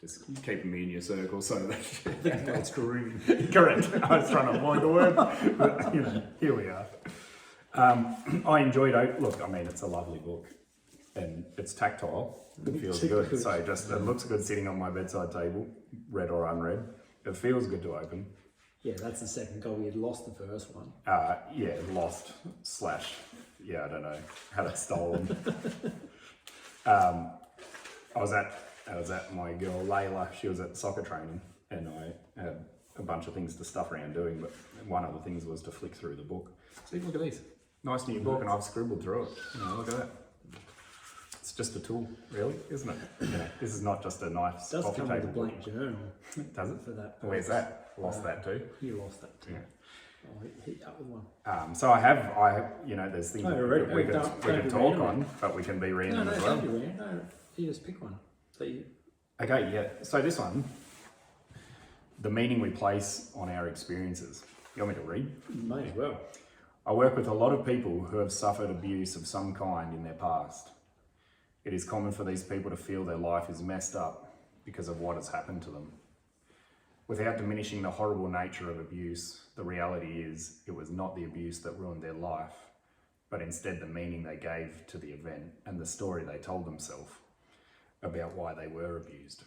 Just keeping me in your circle so that It's grooming. Correct. I was trying to avoid the word, but here we are. I enjoyed it. Look, I mean, it's a lovely book, and it's tactile. It feels good. So it looks good sitting on my bedside table, read or unread. It feels good to open. Yeah, that's the second goal. We had lost the first one. Lost / I don't know, had it stolen. I was at my girl Layla. She was at soccer training, and I had a bunch of things to stuff around doing, but one of the things was to flick through the book. See, look at these. Nice new book, and I've scribbled through it. Look at that. It's just a tool, really, isn't it? This is not just a nice It does coffee come table. with a blank journal. Does it? For that. Where's that? Lost that too. You lost that too. Yeah. I'll hit you up with one. So I have, there's things we could don't talk on, but we can be random as well. No, you just pick one. Okay, yeah. So this one, the meaning we place on our experiences. You want me to read? You may as well. I work with a lot of people who have suffered abuse of some kind in their past. It is common for these people to feel their life is messed up because of what has happened to them. Without diminishing the horrible nature of abuse, the reality is it was not the abuse that ruined their life, but instead the meaning they gave to the event and the story they told themselves about why they were abused.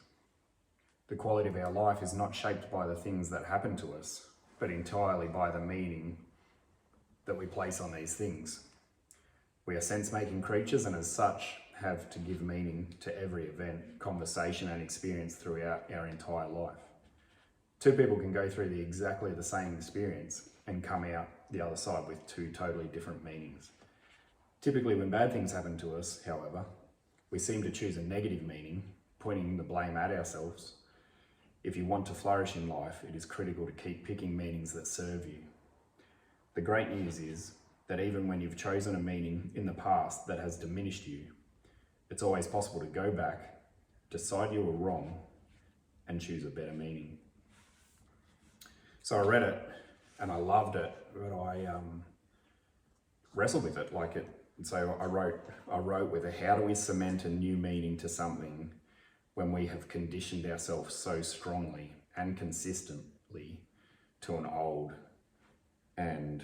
The quality of our life is not shaped by the things that happen to us, but entirely by the meaning that we place on these things. We are sense-making creatures, and as such have to give meaning to every event, conversation and experience throughout our entire life. Two people can go through exactly the same experience and come out the other side with two totally different meanings. Typically, when bad things happen to us, however, we seem to choose a negative meaning, pointing the blame at ourselves. If you want to flourish in life, it is critical to keep picking meanings that serve you. The great news is that even when you've chosen a meaning in the past that has diminished you, it's always possible to go back, decide you were wrong, and choose a better meaning. So I read it and I loved it, but I wrestled with it So I wrote with how do we cement a new meaning to something when we have conditioned ourselves so strongly and consistently to an old and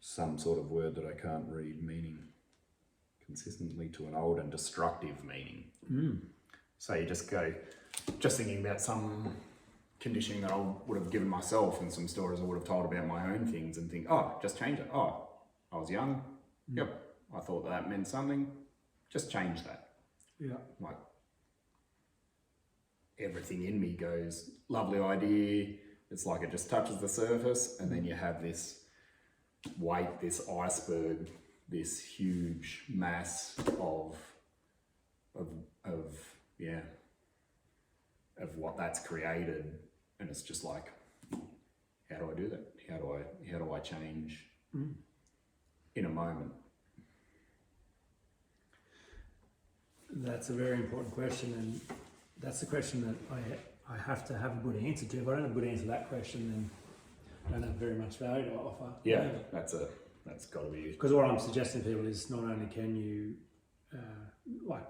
some sort of word that I can't read meaning. Consistently to an old and destructive meaning. So you just go, just thinking about some conditioning that I would have given myself and some stories I would have told about my own things and think, oh, just change it. Oh, I was young. Yep. I thought that meant something. Just change that. Yeah. Like everything in me goes, lovely idea. It's like it just touches the surface and then you have this weight, this iceberg, this huge mass of what that's created, and it's just like, how do I do that? How do I change in a moment? That's a very important question, and that's the question that I have to have a good answer to. If I don't have a good answer to that question, then I don't have very much value to offer. Yeah, that's got to be. Because what I'm suggesting to people is not only can you, like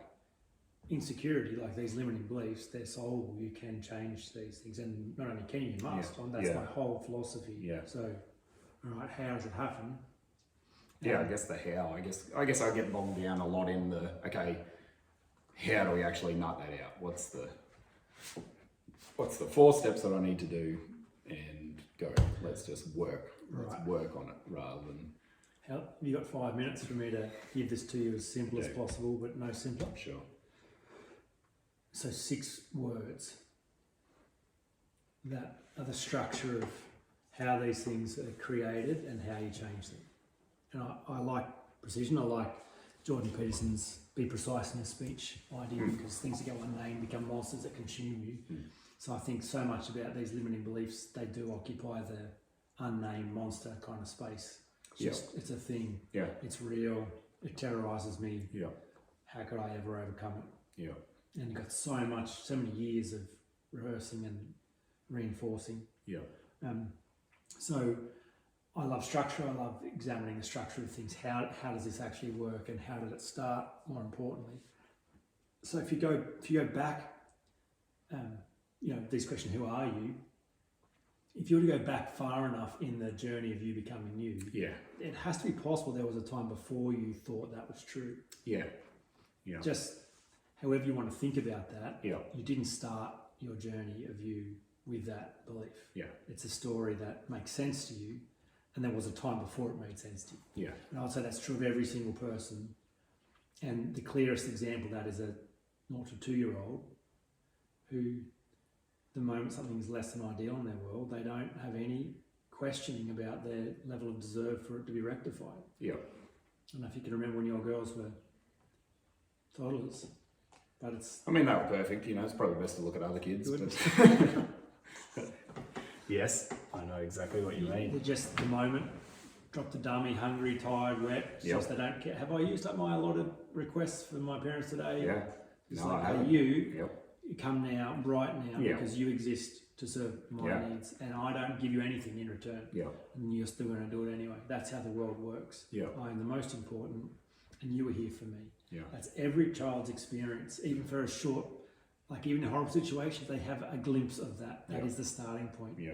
insecurity, like these limiting beliefs, they're solvable. You can change these things, and not only can you, you must. Yeah. That's my whole philosophy. Yeah. So, all right, how does it happen? Yeah, I guess the how. I guess I get bogged down a lot in the okay. How do we actually nut that out? What's the 4 steps that I need to do? And go. Let's just work. Let's work on it rather than. Have you got 5 minutes for me to give this to you as simple as possible, but no simpler? Sure. So 6 words that are the structure of how these things are created and how you change them. And I like precision. I like Jordan Peterson's be precise in your speech idea because things that go unnamed become monsters that consume you. So I think so much about these limiting beliefs, they do occupy the unnamed monster kind of space. It's a thing. Yeah. It's real. It terrorizes me. Yeah. How could I ever overcome it? Yeah. And you've got so many years of rehearsing and reinforcing. Yeah. So I love structure. I love examining the structure of things. How does this actually work, and how did it start? More importantly, so if you go back, these questions: who are you? If you were to go back far enough in the journey of you becoming you, it has to be possible there was a time before you thought that was true. Yeah. Yeah. Just however you want to think about that. Yeah. You didn't start your journey of you with that belief. Yeah. It's a story that makes sense to you. And there was a time before it made sense to you. Yeah. And I would say that's true of every single person. And the clearest example of that is a 0 to 2-year-old who, the moment something's less than ideal in their world, they don't have any questioning about their level of deserve for it to be rectified. Yeah. I don't know if you can remember when your girls were toddlers, but it's... I mean, they were perfect, it's probably best to look at other kids. But yes, I know exactly what you mean. They're just the moment, drop the dummy, hungry, tired, wet, just they don't care. Have I used up my allotted requests for my parents today? Yeah. No, I haven't. You come now, right now, because you exist to serve my needs, and I don't give you anything in return. Yeah. And you're still going to do it anyway. That's how the world works. Yeah. I am the most important, and you are here for me. Yeah. That's every child's experience, even for a short, like even in horrible situations, they have a glimpse of that. That is the starting point. Yeah.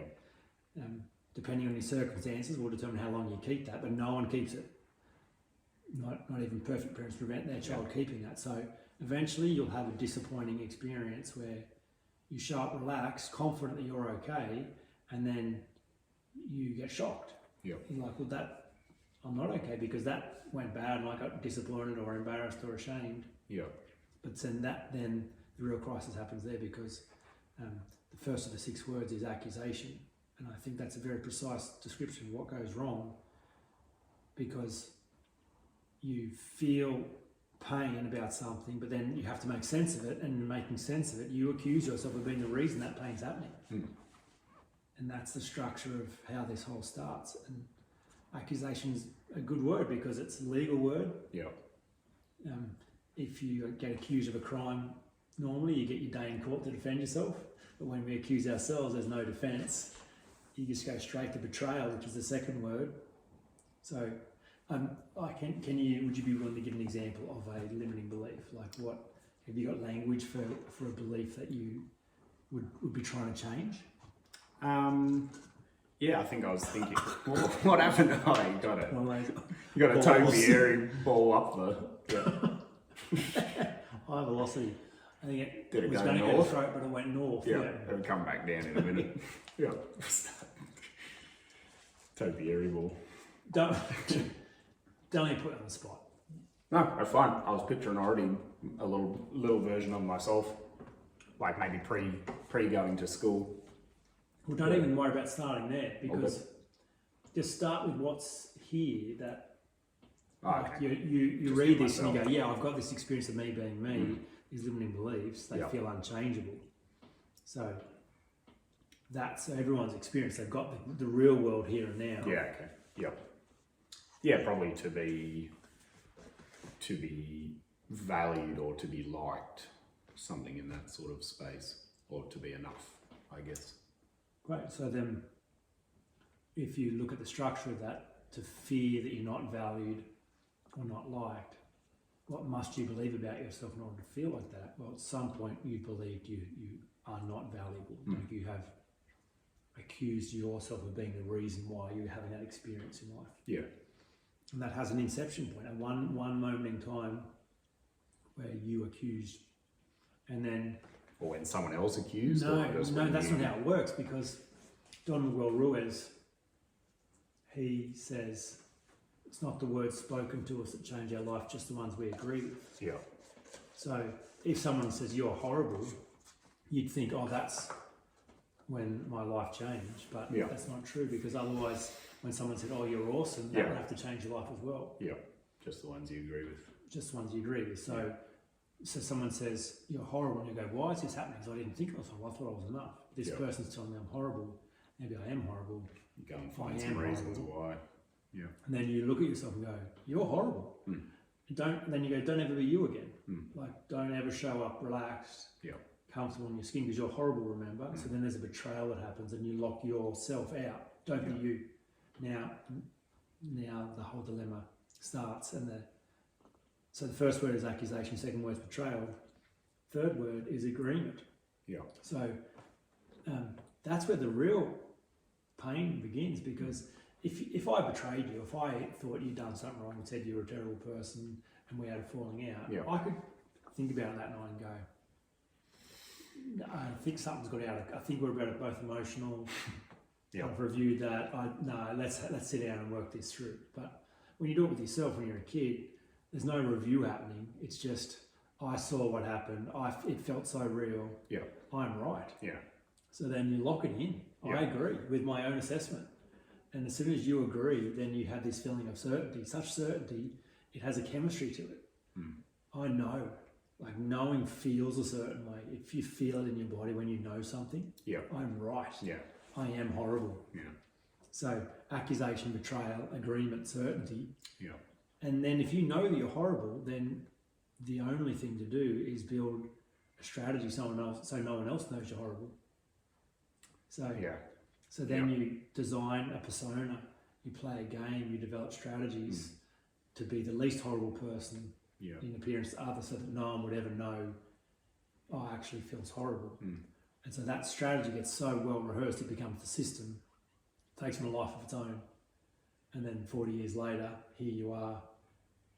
Depending on your circumstances will determine how long you keep that, but no one keeps it. Not even perfect parents prevent their child keeping that. So eventually you'll have a disappointing experience where you show up relaxed, confident that you're okay, and then you get shocked. Yeah. You're like, well, I'm not okay because that went bad and I got disappointed or embarrassed or ashamed. Yeah. But then the real crisis happens there because the first of the 6 words is accusation. And I think that's a very precise description of what goes wrong, because you feel pain about something, but then you have to make sense of it, and in making sense of it, you accuse yourself of being the reason that pain's happening. And that's the structure of how this whole starts. And accusation's a good word because it's a legal word. Yeah. If you get accused of a crime, normally you get your day in court to defend yourself, but when we accuse ourselves, there's no defence. You just go straight to betrayal, which is the second word. So, would you be willing to give an example of a limiting belief? Like, what have you got language for a belief that you would be trying to change? Yeah, I think I was thinking, what happened? Oh, you got a balls. Topiary ball up the. High velocity. I think it Did it was go going to go north? throat, but it went north. Yeah, it'll come back down in a minute. Yeah. Topiary ball. Don't even put it on the spot. No, that's fine. I was picturing already a little version of myself, like maybe pre going to school. Well, don't even worry about starting there, because just start with what's here. That you read this and you go, yeah, I've got this experience of me being me. These limiting beliefs, they feel unchangeable. So that's everyone's experience. They've got the real world here and now. Yeah. Okay. Yep. Yeah, probably to be valued or to be liked, something in that sort of space, or to be enough, I guess. Great. So then, if you look at the structure of that, to fear that you're not valued or not liked, what must you believe about yourself in order to feel like that? Well, at some point you believed you are not valuable. Like you have accused yourself of being the reason why you're having that experience in life. Yeah. And that has an inception point, and one moment in time where you accused, and then... Or when someone else accused? No, that's not how it works, because Don Miguel Ruiz, he says, it's not the words spoken to us that change our life, just the ones we agree with. Yeah. So if someone says you're horrible, you'd think, oh, that's when my life changed. But that's not true, because otherwise, when someone said, oh, you're awesome, that would have to change your life as well. Yeah, just the ones you agree with. Just the ones you agree with. So someone says, you're horrible, and you go, why is this happening? Because I didn't think I was horrible. I thought I was enough. This person's telling me I'm horrible. Maybe I am horrible. You go and find some reasons why. Yeah. And then you look at yourself and go, you're horrible. Then you go, don't ever be you again. Like, don't ever show up relaxed, comfortable in your skin, because you're horrible, remember? So then there's a betrayal that happens and you lock yourself out. Don't be you. Now the whole dilemma starts, and so the first word is accusation, second word is betrayal, third word is agreement. Yeah. So that's where the real pain begins, because if I betrayed you, if I thought you'd done something wrong and said you were a terrible person and we had a falling out, I could think about that night and go, I think something's got out. I think we're both emotional. I've reviewed that. Let's sit down and work this through. But when you do it with yourself when you're a kid, there's no review happening. It's just, I saw what happened. It felt so real. Yeah. I'm right. Yeah. So then you lock it in. I agree with my own assessment. And as soon as you agree, then you have this feeling of certainty. Such certainty, it has a chemistry to it. I know. Like, knowing feels a certain way. If you feel it in your body when you know something, I'm right. Yeah. I am horrible. Yeah. So accusation, betrayal, agreement, certainty. Yeah. And then if you know that you're horrible, then the only thing to do is build a strategy so no one else knows you're horrible. So then you design a persona, you play a game, you develop strategies to be the least horrible person in appearance to others, so that no one would ever know, oh, actually feels horrible. And so that strategy gets so well rehearsed, it becomes the system, takes on a life of its own. And then 40 years later, here you are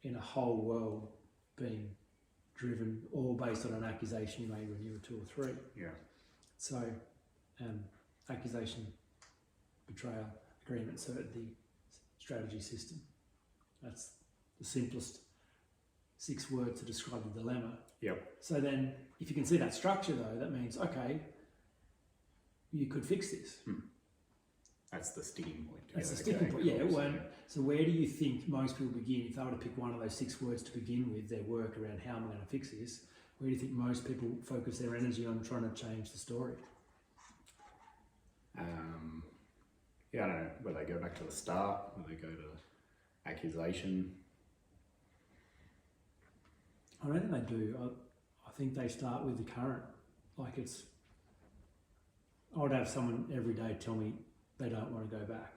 in a whole world being driven, all based on an accusation you made when you were 2 or 3. Yeah. So accusation, betrayal, agreement, certainty, strategy, system. That's the simplest 6 words to describe the dilemma. Yep. So then, if you can see that structure though, that means, okay, you could fix this. That's the sticking point. That's the sticking point, So where do you think most people begin? If they were to pick one of those 6 words to begin with, their work around how am I going to fix this, where do you think most people focus their energy on trying to change the story? I don't know, whether they go back to the start, whether they go to accusation. I don't think they do. I think they start with the current. Like, I would have someone every day tell me they don't want to go back,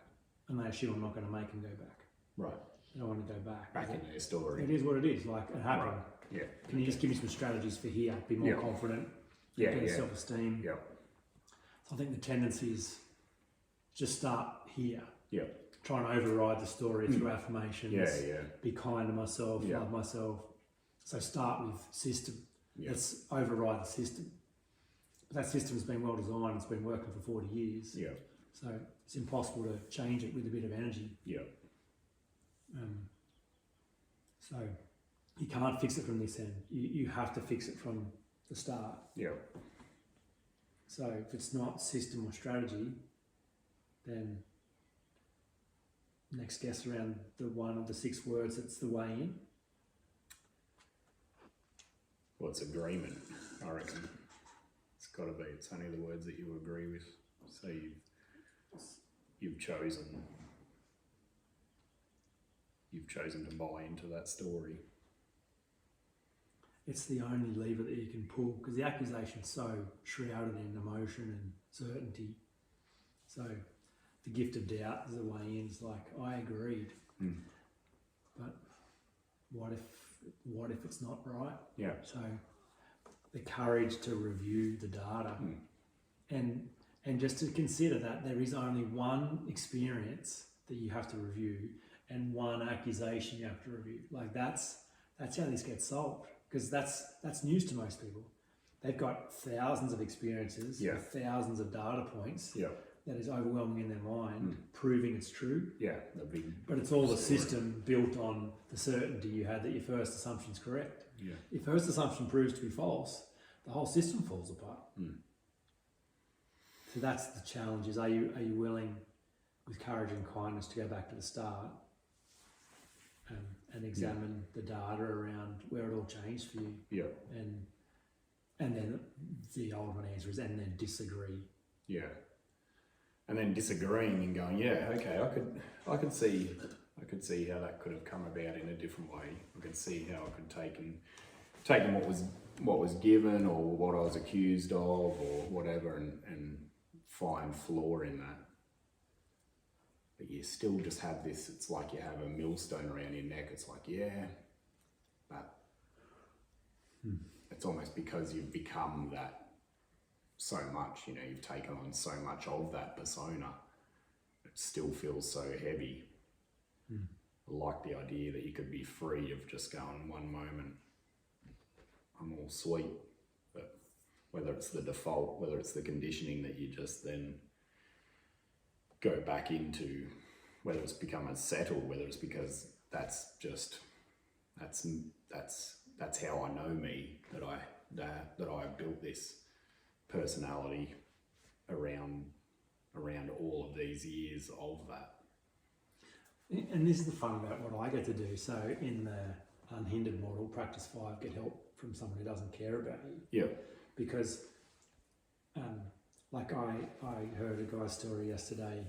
and they assume I'm not going to make them go back. Right. They don't want to go back. Back in their story. It is what it is. Like, it happened. Right. Yeah. Can you just give me some strategies for here? Be more confident. Better self-esteem. I think the tendency is just start here. Yeah. Try and override the story through affirmations. Yeah. Be kind to myself, love myself. So start with system. Yeah. Let's override the system. But that system's been well designed. It's been working for 40 years. Yeah. So it's impossible to change it with a bit of energy. Yeah. So you can't fix it from this end. You have to fix it from the start. Yeah. So if it's not system or strategy, then next guess around the one of the 6 words that's the way in. Well, it's agreement, I reckon. It's got to be. It's only the words that you agree with. So you've chosen to buy into that story. It's the only lever that you can pull, because the accusation's so shrouded in emotion and certainty. So the gift of doubt is the way in. It's like, I agreed, but what if it's not right? Yeah. So the courage to review the data and just to consider that there is only one experience that you have to review and one accusation you have to review. Like that's how this gets solved, because that's news to most people. They've got thousands of experiences, with thousands of data points. Yeah. That is overwhelming in their mind, proving it's true. Yeah, but it's all the system built on the certainty you had that your first assumption's correct. Yeah. If first assumption proves to be false, the whole system falls apart. So that's the challenge: is are you willing, with courage and kindness, to go back to the start and examine the data around where it all changed for you? Yeah. And then the ultimate answer is, and then disagree. Yeah. And then disagreeing and going, yeah, okay, I could see how that could have come about in a different way. I could see how I could taken what was given or what I was accused of or whatever and find flaw in that. But you still just have this, it's like you have a millstone around your neck. It's like, yeah, but it's almost because you've become that so much, you've taken on so much of that persona, it still feels so heavy. I like the idea that you could be free of just going, one moment I'm all sweet, but whether it's the default, whether it's the conditioning that you just then go back into, whether it's become settled, whether it's because that's how I know me, that I built this personality around all of these years of that. And this is the fun about what I get to do. So in the unhindered model, practice 5, get help from someone who doesn't care about you. Yeah. Because like I heard a guy's story yesterday.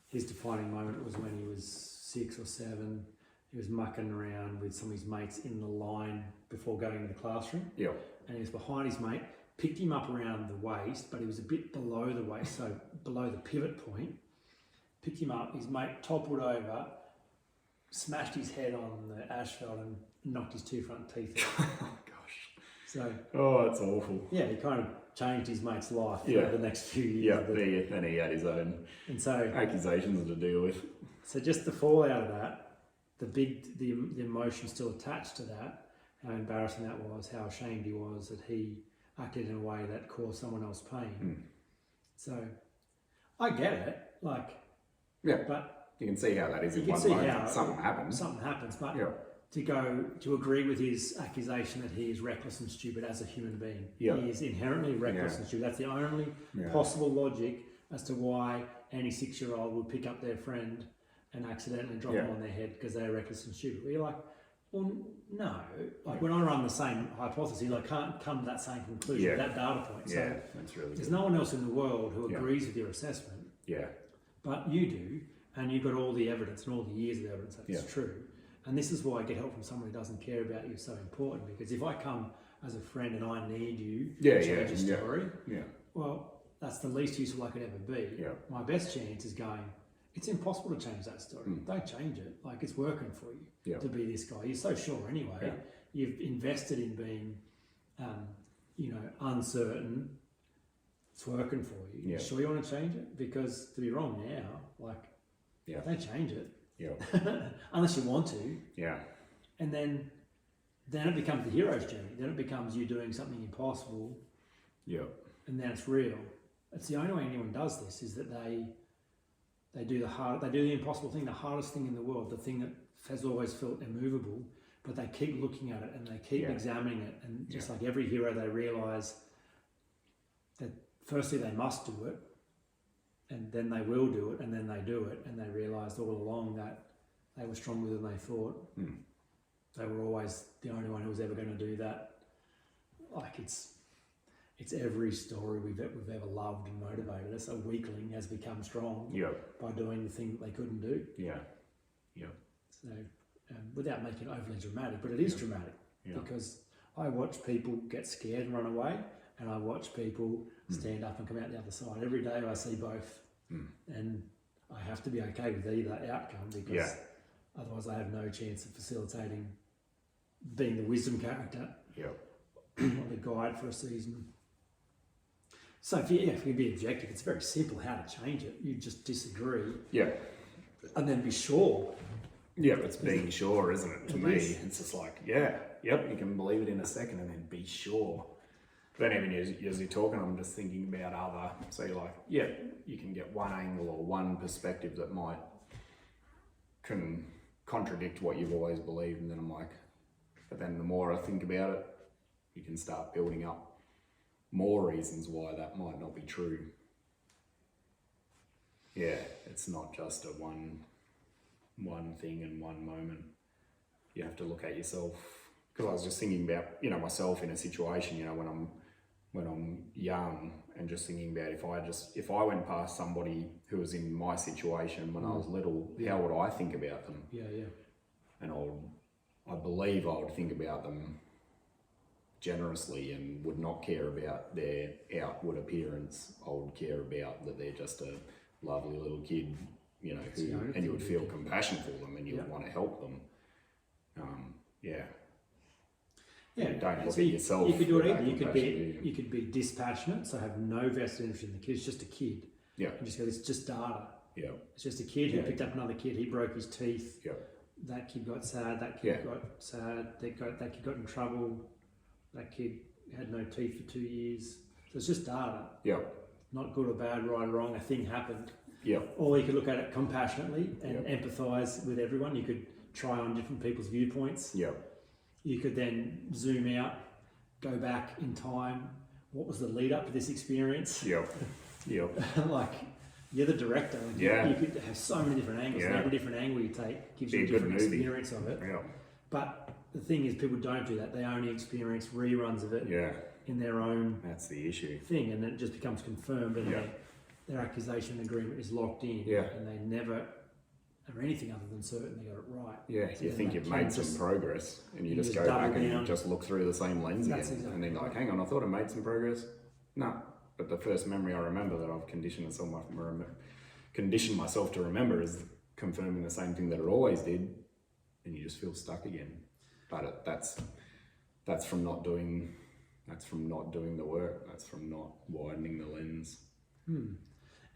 His defining moment was when he was 6 or 7. He was mucking around with some of his mates in the line before going into the classroom. Yeah. And he was behind his mate, picked him up around the waist, but he was a bit below the waist, so below the pivot point. Picked him up, his mate toppled over, smashed his head on the asphalt and knocked his 2 front teeth out. Oh gosh. So. Oh, that's awful. Yeah, he kind of changed his mate's life for the next few years. Yeah, then he had his own accusations to deal with. So just the fallout of that, the emotion still attached to that, how embarrassing that was, how ashamed he was that he acted in a way that caused someone else pain. So I get it, but you can see how that is in one moment. Something happens, but to agree with his accusation that he is reckless and stupid as a human being. He is inherently reckless and stupid. That's the only possible logic as to why any 6-year-old would pick up their friend and accidentally drop them on their head because they're reckless and stupid. You're like, well, no. When I run the same hypothesis, I can't come to that same conclusion with that data point. So that's really there's good. no one else in the world who agrees with your assessment. Yeah. But you do, and you've got all the evidence and all the years of evidence that it's true. And this is why get help from someone who doesn't care about you is so important, because if I come as a friend and I need you to change a story, well, that's the least useful I could ever be. Yeah. My best chance is going, it's impossible to change that story. Don't change it. It's working for you to be this guy. You're so sure anyway. Yeah. You've invested in being, uncertain, it's working for you. Yeah. Sure you want to change it? Because to be wrong now, like, Yeah. don't change it. Yeah. Unless you want to. Yeah. And then it becomes the hero's journey. Then it becomes you doing something impossible. Yeah. And then it's real. It's the only way anyone does this is that they do the impossible thing, the hardest thing in the world, the thing that has always felt immovable, but they keep looking at it and they keep examining it. And just like every hero, they realise that firstly they must do it, and then they will do it, and then they do it, and they realised all along that they were stronger than they thought. They were always the only one who was ever going to do that. Like it's every story we've ever loved and motivated us. A weakling has become strong by doing the thing that they couldn't do. Yeah. Yeah. So without making it overly dramatic, but it is dramatic because I watch people get scared and run away, and I watch people stand up and come out the other side. Every day I see both, and I have to be okay with either outcome because otherwise I have no chance of facilitating being the wisdom character or the guide for a season. So if you be objective, it's very simple how to change it. You just disagree. Yeah. And then be sure. Yeah, it's being sure, isn't it? To me, it's just like, you can believe it in a second and then be sure. But even as you're talking, I'm just thinking about you can get one angle or one perspective that can contradict what you've always believed, and then I'm like, but then the more I think about it, you can start building up more reasons why that might not be true. Yeah, it's not just a one thing in one moment. You have to look at yourself, because I was just thinking about myself in a situation when I'm young, and just thinking about if I went past somebody who was in my situation when I was little, how would I think about them? And I believe I would think about them generously and would not care about their outward appearance. I would care about that they're just a lovely little kid, and you would feel compassion for them, and you would want to help them. Don't look at yourself. You could do it either. You could be dispassionate, so have no vested interest in the kid. It's just a kid. Yeah. And just go, it's just data. Yeah. It's just a kid who picked up another kid. He broke his teeth. Yeah. That kid got sad. That kid got sad. That kid got in trouble. That kid had no teeth for 2 years. So it's just data. Yeah. Not good or bad, right or wrong. A thing happened. Yeah. Or you could look at it compassionately and empathise with everyone. You could try on different people's viewpoints. Yeah. You could then zoom out, go back in time. What was the lead up to this experience? Yep. Like, you're the director. You could have so many different angles. And every different angle you take gives you a different experience of it. Yeah. But the thing is, people don't do that. They only experience reruns of it in their own That's the issue. thing. And then it just becomes confirmed, and their accusation agreement is locked in. And they never are anything other than certain they got it right. Yeah, so you think you've made some progress, and you just go back and you just look through the same lens again. Exactly and then like, hang on, I thought I made some progress. No, but the first memory I remember that I've conditioned myself to remember is confirming the same thing that it always did, and you just feel stuck again. But that's from not doing the work. That's from not widening the lens.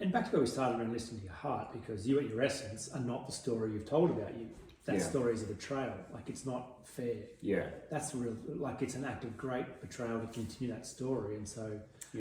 And back to where we started and listening to your heart, because you at your essence are not the story you've told about you. That story is a betrayal. Like, it's not fair. Yeah. That's real. Like, it's an act of great betrayal to continue that story. And so